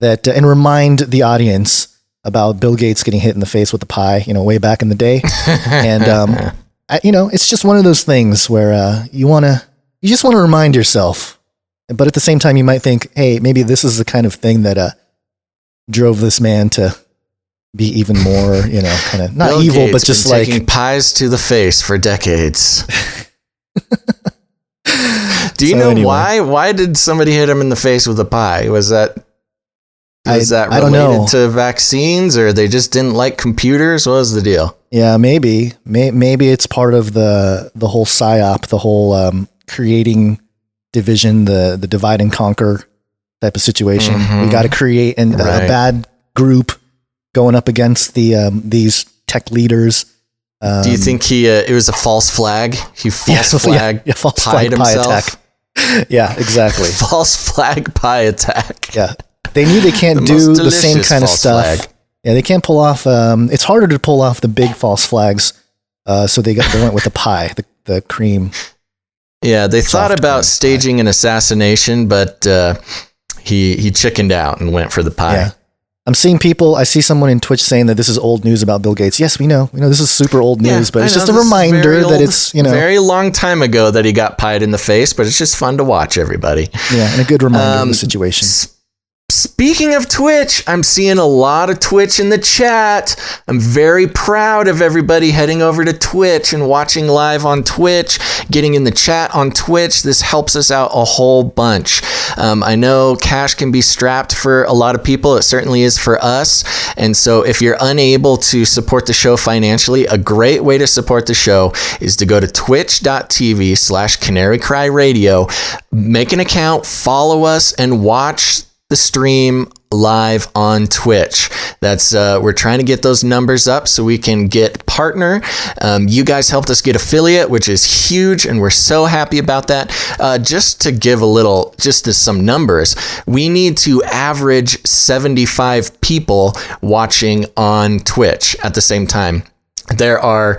that and remind the audience about Bill Gates getting hit in the face with a pie, way back in the day. And it's just one of those things where you just want to remind yourself, but at the same time you might think, hey, maybe this is the kind of thing that drove this man to be even more, kind of not Bill evil, Gates but just been like taking pies to the face for decades. Do you know why? Why did somebody hit him in the face with a pie? Was that related to vaccines, or they just didn't like computers? What was the deal? Yeah, maybe it's part of the whole psyop, the whole creating division, the divide and conquer type of situation. We got to create a bad group going up against these tech leaders. Do you think it was a false flag? He false pied pie attack. Yeah, exactly. False flag pie attack. Yeah, they knew they can't do the same kind of stuff. Flag. Yeah, they can't pull off. It's harder to pull off the big false flags. So they went with the pie, the cream. Yeah, they thought Soft about pie. staging an assassination, but he chickened out and went for the pie. Yeah. I see someone in Twitch saying that this is old news about Bill Gates. Yes, we know this is super old news, but it's just a reminder that it's, very long time ago that he got pied in the face, but it's just fun to watch, everybody. Yeah, and a good reminder of the situation. Speaking of Twitch, I'm seeing a lot of Twitch in the chat. I'm very proud of everybody heading over to Twitch and watching live on Twitch, getting in the chat on Twitch. This helps us out a whole bunch. I know cash can be strapped for a lot of people. It certainly is for us. And so if you're unable to support the show financially, a great way to support the show is to go to twitch.tv/canarycryradio, make an account, follow us, and watch the stream live on Twitch. That's we're trying to get those numbers up so we can get partner. You guys helped us get affiliate, which is huge, and we're so happy about that. Just to give some numbers, we need to average 75 people watching on Twitch at the same time. There are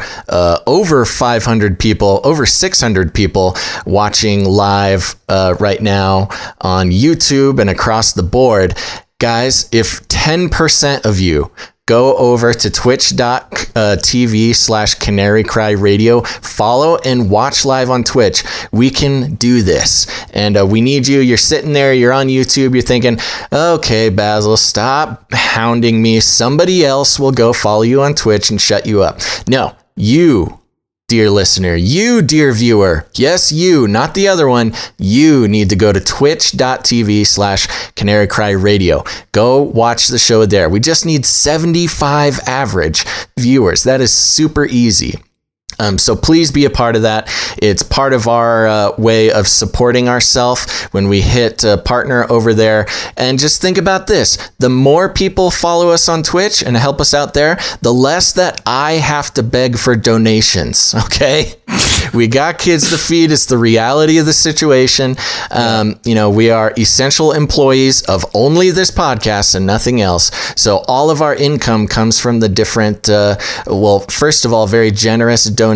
over 500 people, over 600 people watching live right now on YouTube and across the board. Guys, if 10% of you go over to twitch.tv/canarycryradio, follow and watch live on Twitch. We can do this. And we need you. You're sitting there, you're on YouTube, you're thinking, okay, Basil, stop hounding me. Somebody else will go follow you on Twitch and shut you up. No, you, dear listener, you, dear viewer, yes, you, not the other one, you need to go to twitch.tv/canarycryradio. Go watch the show there. We just need 75 average viewers. That is super easy. So please be a part of that. It's part of our way of supporting ourselves when we hit partner over there. And just think about this. The more people follow us on Twitch and help us out there, the less that I have to beg for donations, okay? We got kids to feed. It's the reality of the situation. We are essential employees of only this podcast and nothing else. So all of our income comes from the different, first of all, very generous donations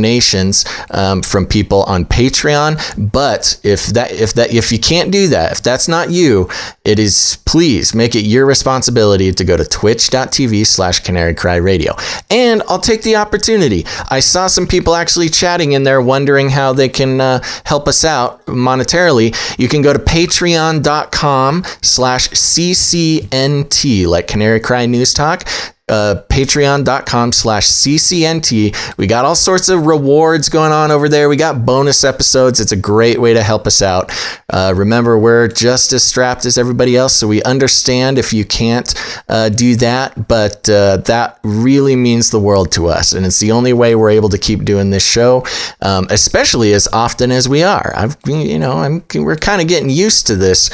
from people on Patreon. But if you can't do that, if that's not you, it is, please make it your responsibility to go to twitch.tv/canarycryradio. And I'll take the opportunity. I saw some people actually chatting in there wondering how they can help us out monetarily. You can go to patreon.com/CCNT, like Canary Cry News Talk. Patreon.com/CCNT. We got all sorts of rewards going on over there. We got bonus episodes. It's a great way to help us out. Remember, we're just as strapped as everybody else, so we understand if you can't do that, but that really means the world to us, and it's the only way we're able to keep doing this show, especially as often as we are. We're kind of getting used to this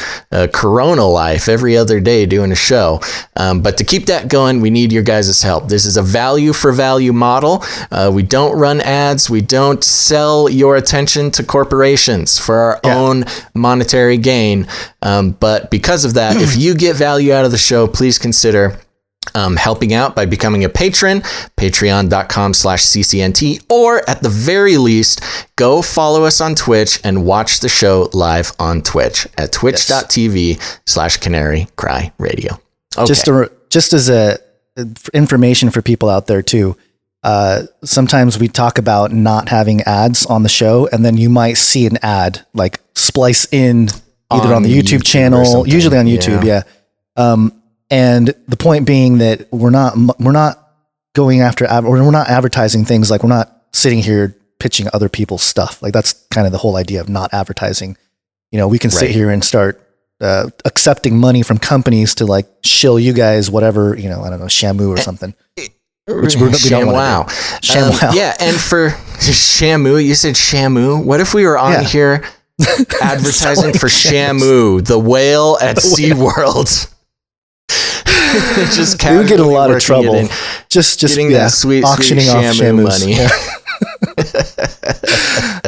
Corona life every other day doing a show, but to keep that going, we need your guys' help. This is a value for value model. We don't run ads. We don't sell your attention to corporations for our own monetary gain. But because of that, if you get value out of the show, please consider helping out by becoming a patron, patreon.com/CCNT, or at the very least, go follow us on Twitch and watch the show live on Twitch at twitch.tv/canarycryradio. Okay. Just as a information for people out there too. Sometimes we talk about not having ads on the show, and then you might see an ad like splice in either on the YouTube channel, usually on YouTube. Yeah. And the point being that we're not going after, or we're not advertising things. Like, we're not sitting here pitching other people's stuff. Like, that's kind of the whole idea of not advertising. We can sit here and start accepting money from companies to like shill you guys whatever, I don't know, Shamu or something. Which we don't want to do. ShamWow. Yeah, and for Shamu, you said Shamu. What if we were on here advertising for Shamu, the whale at SeaWorld? Just we would get in a lot of trouble. Just getting that sweet auctioning off Shamu money. Yeah.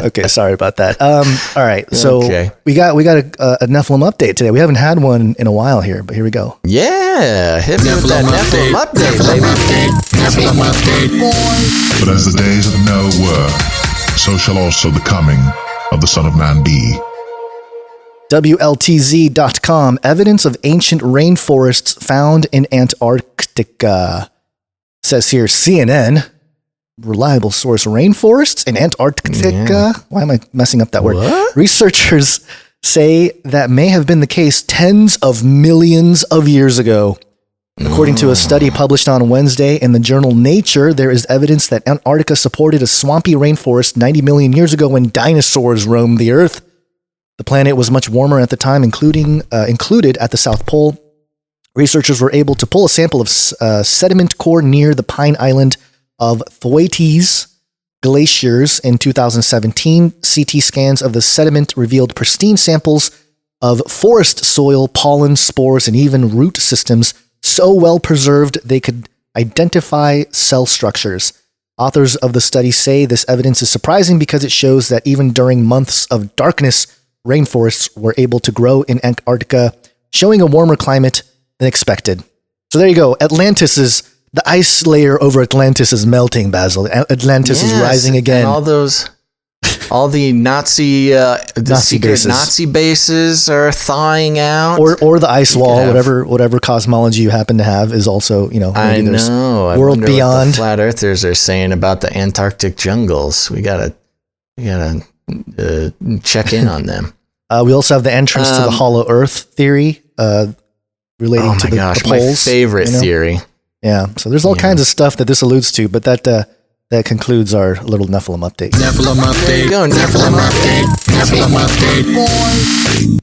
Okay, sorry about that. All right, so we got a Nephilim update today. We haven't had one in a while here, but here we go. Yeah, hit me with that Nephilim update, baby. Nephilim update. But as the days of Noah were, so shall also the coming of the Son of Man be? WLTZ.com, evidence of ancient rainforests found in Antarctica. Says here, CNN, reliable source, rainforests in Antarctica. Yeah. Why am I messing up that word? What? Researchers say that may have been the case tens of millions of years ago. According to a study published on Wednesday in the journal Nature, there is evidence that Antarctica supported a swampy rainforest 90 million years ago when dinosaurs roamed the Earth. The planet was much warmer at the time, included at the South Pole. Researchers were able to pull a sample of sediment core near the Pine Island of Thwaites glaciers in 2017. CT scans of the sediment revealed pristine samples of forest soil, pollen, spores, and even root systems so well preserved they could identify cell structures. Authors of the study say this evidence is surprising because it shows that even during months of darkness, rainforests were able to grow in Antarctica, showing a warmer climate than expected. So there you go. The ice layer over Atlantis is melting, Basil. Atlantis is rising again. And all the Nazi secret bases. Nazi bases are thawing out. Or the ice wall, whatever cosmology you happen to have is also, I know. I world wonder beyond. what the flat earthers are saying about the Antarctic jungles. We gotta check in on them. We also have the entrance to the hollow Earth theory relating to the poles. My favorite theory. Yeah, so there's all kinds of stuff that this alludes to, but that concludes our little Nephilim update. Nephilim update. There you go, Nephilim update. Nephilim update.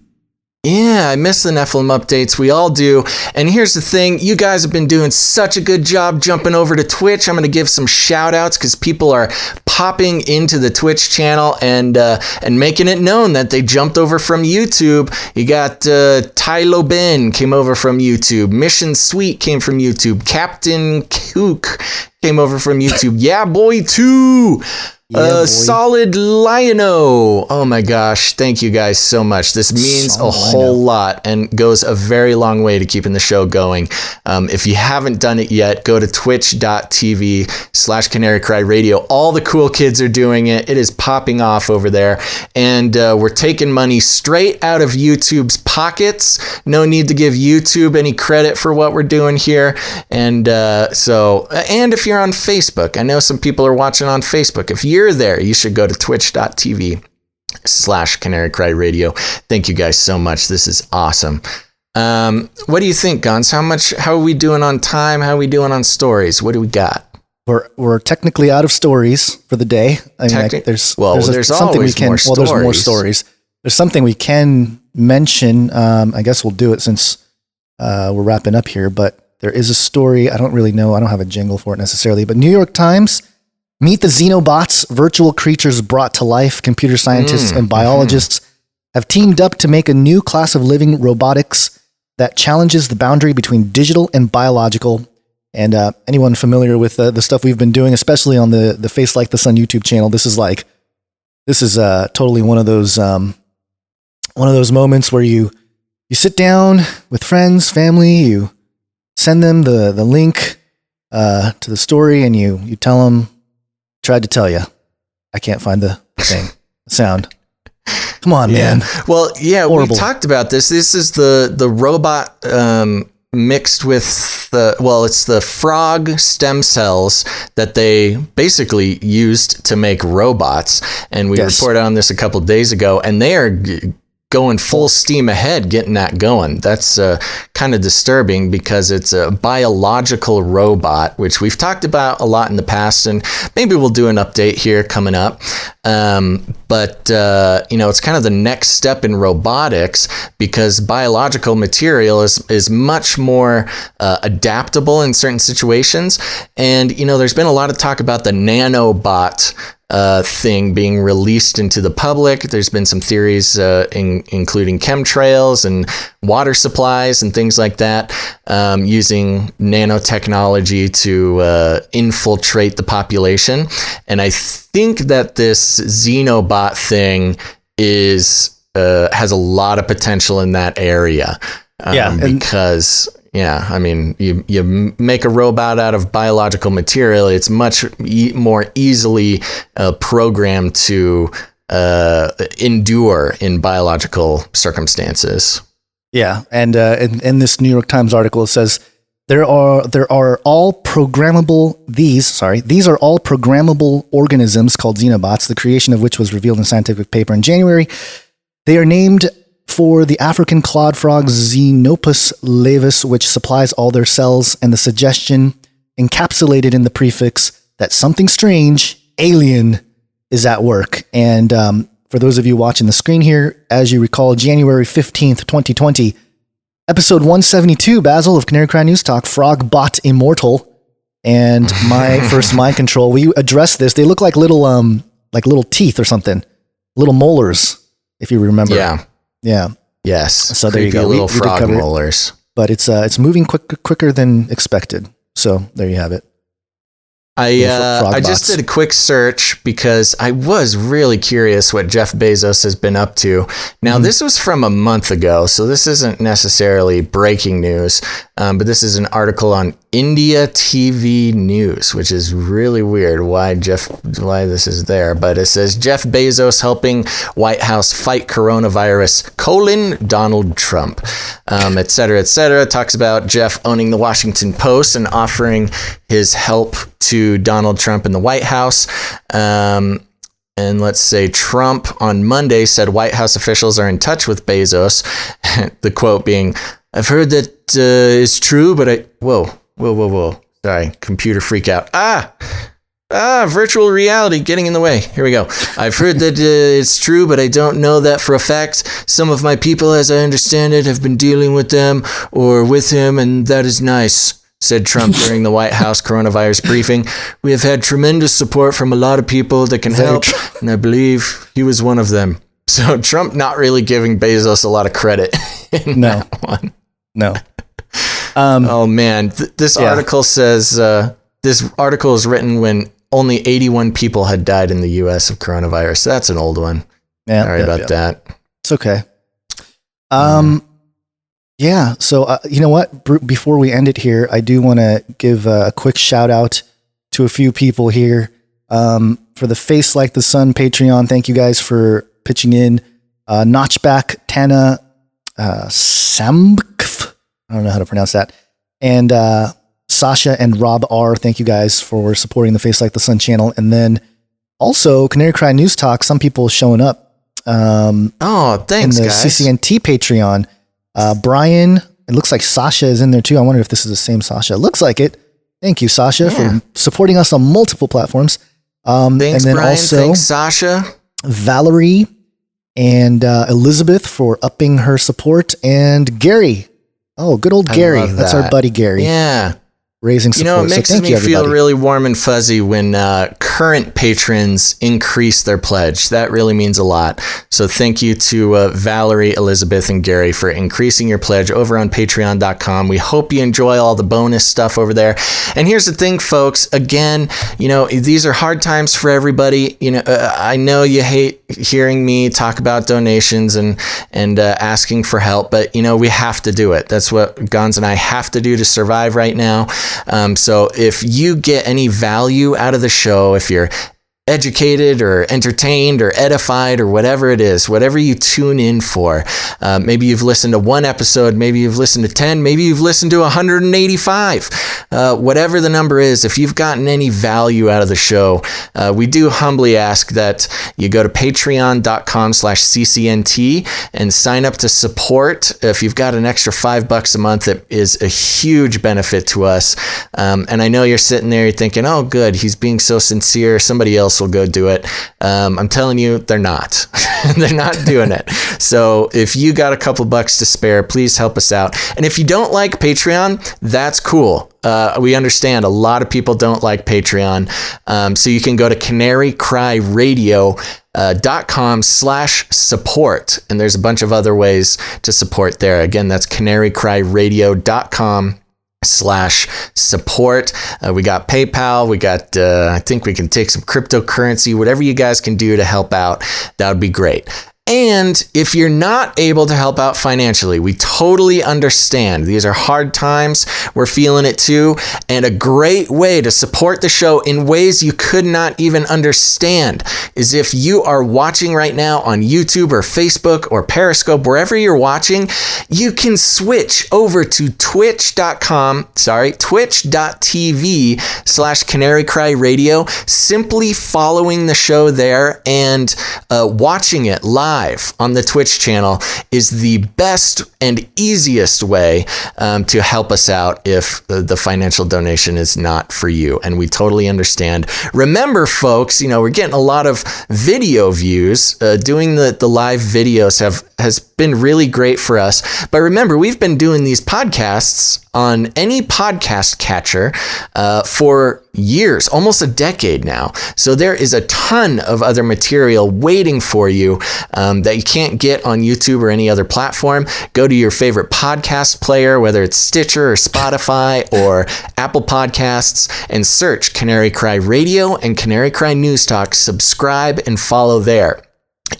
Yeah, I miss the Nephilim updates. We all do. And here's the thing. You guys have been doing such a good job jumping over to Twitch. I'm going to give some shout outs because people are popping into the Twitch channel and making it known that they jumped over from YouTube. You got Tylo Ben came over from YouTube. Mission Sweet came from YouTube. Captain Kook came over from YouTube. Yeah, boy, too. Solid Liono. Oh my gosh. Thank you guys so much. This means a whole lot and goes a very long way to keeping the show going. If you haven't done it yet, go to twitch.tv/Canary Cry Radio. All the cool kids are doing it. It is popping off over there. And we're taking money straight out of YouTube's pockets. No need to give YouTube any credit for what we're doing here. And and if you're on Facebook, I know some people are watching on Facebook. If you're there, you should go to twitch.tv/Canary Cry Radio. Thank you guys so much. This is awesome. What do you think, Gonz? How are we doing on time? How are we doing on stories? What do we got? We're technically out of stories for the day. I mean, there's something we can. More stories. Well, there's more stories. There's something we can mention. I guess we'll do it since we're wrapping up here. But there is a story. I don't really know. I don't have a jingle for it necessarily. But New York Times. Meet the Xenobots, virtual creatures brought to life. Computer scientists and biologists have teamed up to make a new class of living robotics that challenges the boundary between digital and biological. And anyone familiar with the stuff we've been doing, especially on the Face Like the Sun YouTube channel, this is totally one of those moments where you sit down with friends, family, you send them the link to the story, and you tell them. Tried to tell you. I can't find the thing. Sound. Come on, man. Well, yeah, Horrible. we talked about this. This is the robot mixed with it's the frog stem cells that they basically used to make robots. And we reported on this a couple of days ago, and they are going full steam ahead, getting that going. That's kind of disturbing because it's a biological robot, which we've talked about a lot in the past, and maybe we'll do an update here coming up. But it's kind of the next step in robotics because biological material is much more adaptable in certain situations. And, there's been a lot of talk about the nanobot thing being released into the public. There's been some theories including chemtrails and water supplies and things like that, using nanotechnology to infiltrate the population. And I think that this Xenobot thing has a lot of potential in that area. Because you make a robot out of biological material, it's much more easily programmed to endure in biological circumstances. Yeah, and in this New York Times article, it says these are all programmable organisms called xenobots, the creation of which was revealed in a scientific paper in January. They are named for the African clawed frog Xenopus laevis, which supplies all their cells, and the suggestion encapsulated in the prefix that something strange, alien, is at work. And for those of you watching the screen here, as you recall, January 15th, 2020, episode 172, Basil of Canary Cry News Talk, Frog Bot Immortal, and my first mind control. We addressed this. They look like little teeth or something, little molars, if you remember. Yeah. Yes. So there you go. Little we frog did cover molars. it, but it's moving quicker than expected. So there you have it. I just did a quick search because I was really curious what Jeff Bezos has been up to. Now, this was from a month ago, so this isn't necessarily breaking news, but this is an article on India TV News, which is really weird why this is there. But it says Jeff Bezos helping White House fight coronavirus, Donald Trump, et cetera, et cetera. Talks about Jeff owning the Washington Post and offering his help to Donald Trump in the White House. And let's say Trump on Monday said White House officials are in touch with Bezos. The quote being, "I've heard that is true, but whoa. Sorry, computer freak out. Virtual reality getting in the way. Here we go. I've heard that it's true, but I don't know that for a fact. Some of my people, as I understand it, have been dealing with them or with him, and that is nice," said Trump during the White House coronavirus briefing. "We have had tremendous support from a lot of people that can help, and I believe he was one of them." So Trump not really giving Bezos a lot of credit in that one. No. Oh man, this article says this article is written when only 81 people had died in the U.S. of coronavirus. That's an old one. Yeah, sorry about that. It's okay. Yeah. So you know what? Before we end it here, I do want to give a quick shout out to a few people here for the Face Like the Sun Patreon. Thank you guys for pitching in. Notchback, Tana, Samkf. I don't know how to pronounce that. And Sasha and Rob R. Thank you guys for supporting the Face Like the Sun channel. And then also Canary Cry News Talk. Some people showing up. Thanks, in the guys. CCNT Patreon. Brian, it looks like Sasha is in there too. I wonder if this is the same Sasha. It looks like it. Thank you, Sasha, for supporting us on multiple platforms. Thanks, and then Brian. also Thanks, Sasha. Valerie and Elizabeth for upping her support, and Gary. Oh, good old Gary. That's our buddy Gary. Yeah. Raising support. You know, it makes so me feel really warm and fuzzy when current patrons increase their pledge. That really means a lot. So thank you to Valerie, Elizabeth, and Gary for increasing your pledge over on patreon.com. We hope you enjoy all the bonus stuff over there. And here's the thing, folks. Again, you know, these are hard times for everybody. You know, I know you hate hearing me talk about donations and asking for help, but, you know, we have to do it. That's what Gonz and I have to do to survive right now. So if you get any value out of the show, if you're educated or entertained or edified or whatever it is, whatever you tune in for, maybe you've listened to one episode, maybe you've listened to 10, maybe you've listened to 185, whatever the number is, if you've gotten any value out of the show, we do humbly ask that you go to patreon.com/ccnt and sign up to support. If you've got an extra $5 a month, it is a huge benefit to us. And I know you're sitting there, you're thinking, oh, good, he's being so sincere, somebody else will go do it. I'm telling you, they're not. They're not doing it. So if you got a couple bucks to spare, please help us out. And if you don't like Patreon, that's cool. We understand a lot of people don't like Patreon. So you can go to canarycryradio.com/support. And there's a bunch of other ways to support there. Again, that's canarycryradio.com/support. We got PayPal. We got, I think we can take some cryptocurrency, whatever you guys can do to help out. That would be great. And if you're not able to help out financially, we totally understand. These are hard times. We're feeling it too. And a great way to support the show in ways you could not even understand is if you are watching right now on YouTube or Facebook or Periscope, wherever you're watching, you can switch over to twitch.tv/Canary Cry Radio, simply following the show there and watching it live on the Twitch channel is the best and easiest way to help us out if the financial donation is not for you. And we totally understand. Remember, folks, we're getting a lot of video views. Doing the live videos has been really great for us. But remember, we've been doing these podcasts on any podcast catcher for years, almost a decade now. So there is a ton of other material waiting for you that you can't get on YouTube or any other platform. Go to your favorite podcast player, whether it's Stitcher or Spotify or Apple Podcasts, and search Canary Cry Radio and Canary Cry News Talk. Subscribe and follow there.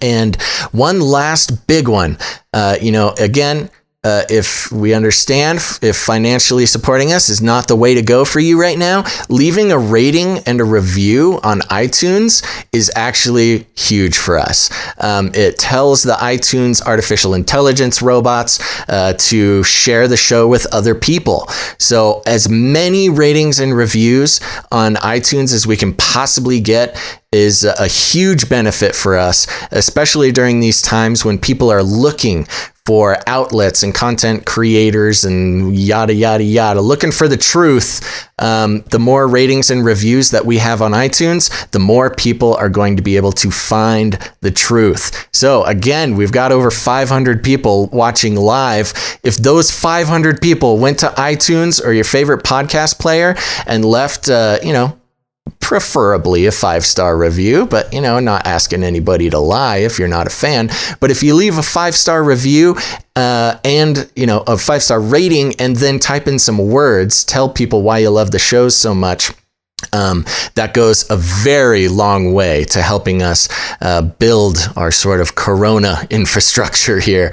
And one last big one, again, if we understand if financially supporting us is not the way to go for you right now, leaving a rating and a review on iTunes is actually huge for us. It tells the iTunes artificial intelligence robots to share the show with other people. So as many ratings and reviews on iTunes as we can possibly get is a huge benefit for us, especially during these times when people are looking for outlets and content creators and yada, yada, yada, looking for the truth. The more ratings and reviews that we have on iTunes, the more people are going to be able to find the truth. So again, we've got over 500 people watching live. If those 500 people went to iTunes or your favorite podcast player and left, preferably a 5-star review, but not asking anybody to lie if you're not a fan. But if you leave a 5-star review and a 5-star rating and then type in some words, tell people why you love the shows so much, that goes a very long way to helping us build our sort of corona infrastructure here.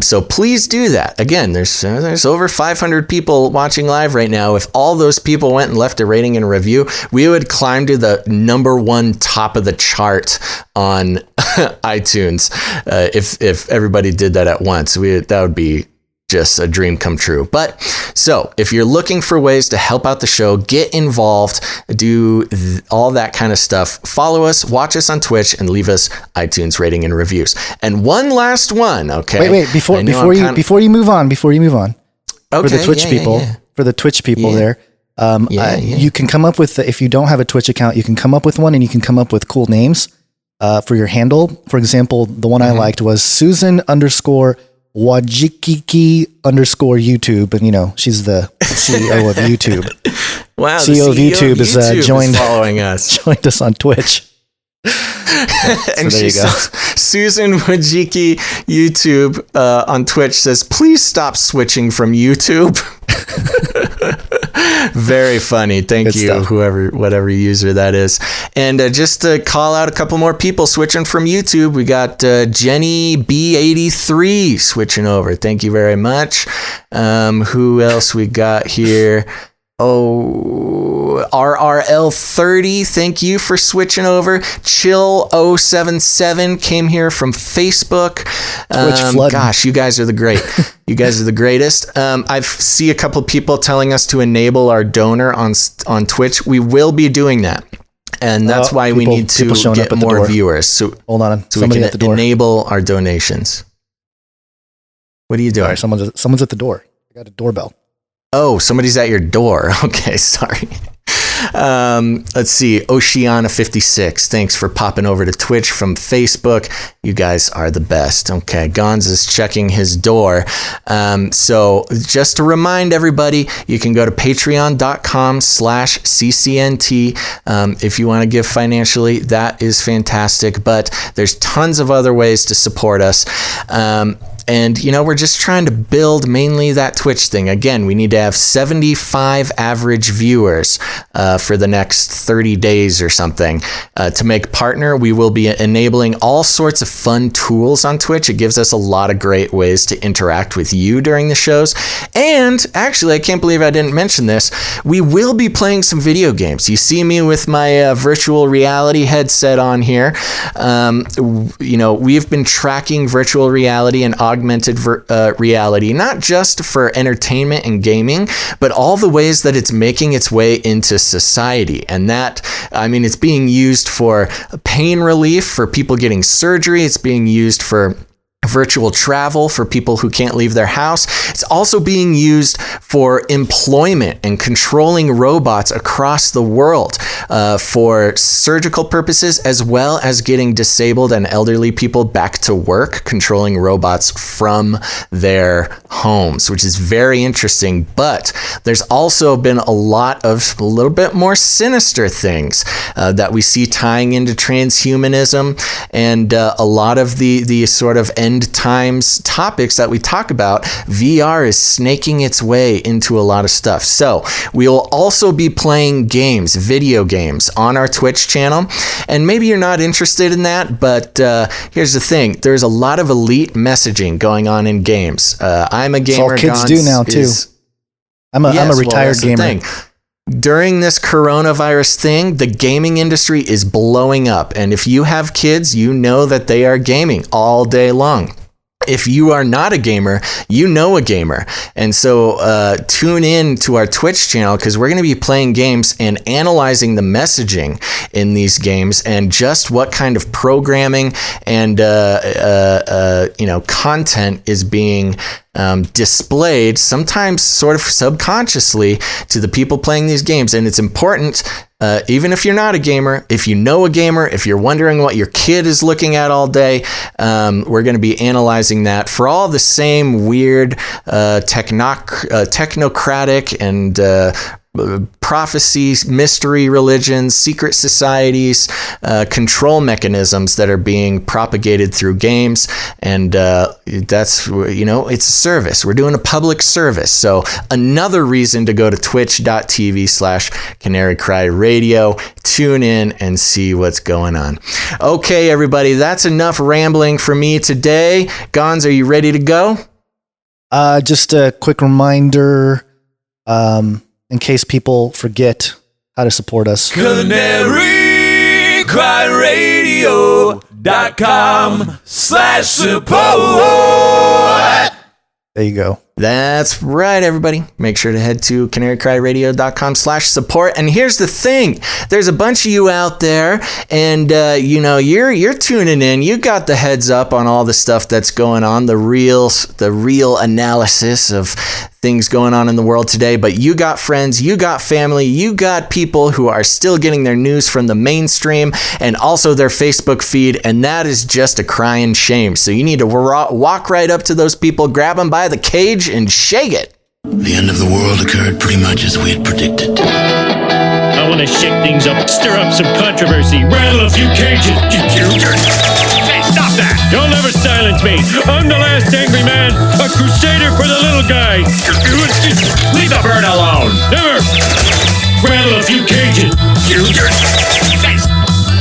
So please do that. Again, there's over 500 people watching live right now. If all those people went and left a rating and a review, we would climb to the #1 top of the chart on iTunes. If everybody did that at once, that would be just a dream come true. But so if you're looking for ways to help out the show, get involved, do all that kind of stuff, follow us, watch us on Twitch, and leave us iTunes rating and reviews. And one last one, okay? Wait, before you move on, okay, for the Twitch people there, you can come up with, if you don't have a Twitch account, you can come up with one, and you can come up with cool names for your handle. For example, the one I liked was Susan_Wajikiki_YouTube, and she's the CEO of YouTube. Wow, CEO of YouTube is following us. Joined us on Twitch. And she says, Susan Wajiki YouTube on Twitch says, please stop switching from YouTube. Very funny. Thank Good you, stuff. whatever user that is. And just to call out a couple more people switching from YouTube, we got Jenny B83 switching over. Thank you very much. Who else we got here? Oh, RRL30, thank you for switching over. Chill077 came here from Facebook. Gosh, you guys are the great. You guys are the greatest. I see a couple people telling us to enable our donor on Twitch. We will be doing that. And that's why we need to get more viewers. So hold on, so we can enable our donations. What are you doing? Sorry, someone's at the door. I got a doorbell. Oh, somebody's at your door. Okay, sorry. Let's see. Oceana56. Thanks for popping over to Twitch from Facebook. You guys are the best. Okay, Gonz is checking his door. So just to remind everybody, you can go to patreon.com/CCNT. If you want to give financially, that is fantastic. But there's tons of other ways to support us. And, we're just trying to build mainly that Twitch thing. Again, we need to have 75 average viewers for the next 30 days or something. To make partner, we will be enabling all sorts of fun tools on Twitch. It gives us a lot of great ways to interact with you during the shows. And actually, I can't believe I didn't mention this. We will be playing some video games. You see me with my virtual reality headset on here. We've been tracking virtual reality and augmented reality, not just for entertainment and gaming, but all the ways that it's making its way into society. And that, it's being used for pain relief, for people getting surgery. It's being used for virtual travel for people who can't leave their house. It's also being used for employment and controlling robots across the world for surgical purposes, as well as getting disabled and elderly people back to work, controlling robots from their homes, which is very interesting. But there's also been a little bit more sinister things that we see tying into transhumanism and a lot of the sort of end times topics that we talk about. VR is snaking its way into a lot of stuff. So we will also be playing games, video games, on our Twitch channel. And maybe you're not interested in that, but here's the thing. There's a lot of elite messaging going on in games. I'm a gamer. It's all kids do now, too. I'm a retired gamer. During this coronavirus thing, the gaming industry is blowing up. And if you have kids, you know that they are gaming all day long. If you are not a gamer, you know a gamer. And so tune in to our Twitch channel, because we're going to be playing games and analyzing the messaging in these games and just what kind of programming and content is being displayed, sometimes sort of subconsciously, to the people playing these games. And it's important, even if you're not a gamer, if you know a gamer, if you're wondering what your kid is looking at all day, we're going to be analyzing that for all the same weird technocratic and prophecies, mystery religions, secret societies, control mechanisms that are being propagated through games. And that's, it's a service. We're doing a public service. So another reason to go to twitch.tv/Canary Cry Radio. Tune in and see what's going on. Okay, everybody, that's enough rambling for me today. Gonz, are you ready to go? Just a quick reminder, in case people forget how to support us. CanaryCryRadio.com/support. There you go. That's right, everybody. Make sure to head to CanaryCryRadio.com/support. And here's the thing. There's a bunch of you out there, and you're tuning in. You got the heads up on all the stuff that's going on, the real analysis of things going on in the world today. But you got friends, you got family, you got people who are still getting their news from the mainstream and also their Facebook feed, and that is just a crying shame. So you need to walk right up to those people, grab them by the cage, and shake it. The end of the world occurred pretty much as we had predicted. I want to shake things up, stir up some controversy, rattle a few cages. Hey, stop that! You'll never silence me. I'm the last angry man, a crusader for the little guy. Leave the bird alone. Never. Rattle a few cages.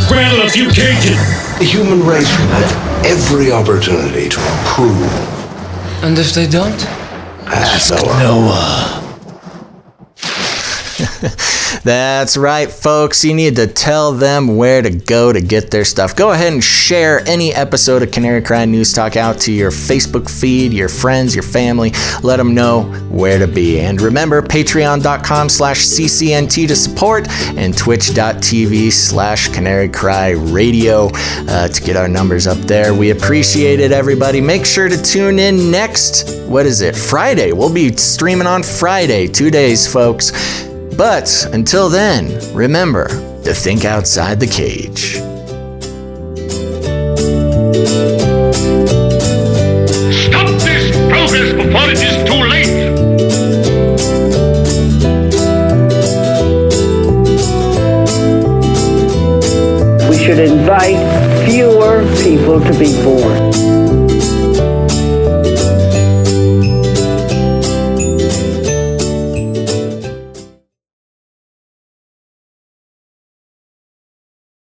Rattle a few cages. The human race will have every opportunity to improve. And if they don't? Ask Noah. That's right, folks. You need to tell them where to go to get their stuff. Go ahead and share any episode of Canary Cry News Talk out to your Facebook feed, your friends, your family. Let them know where to be. And remember, patreon.com/CCNT to support and twitch.tv/Canary Cry Radio to get our numbers up there. We appreciate it, everybody. Make sure to tune in next, Friday. We'll be streaming on Friday. 2 days, folks. But until then, remember to think outside the cage. Stop this progress before it is too late! We should invite fewer people to be born.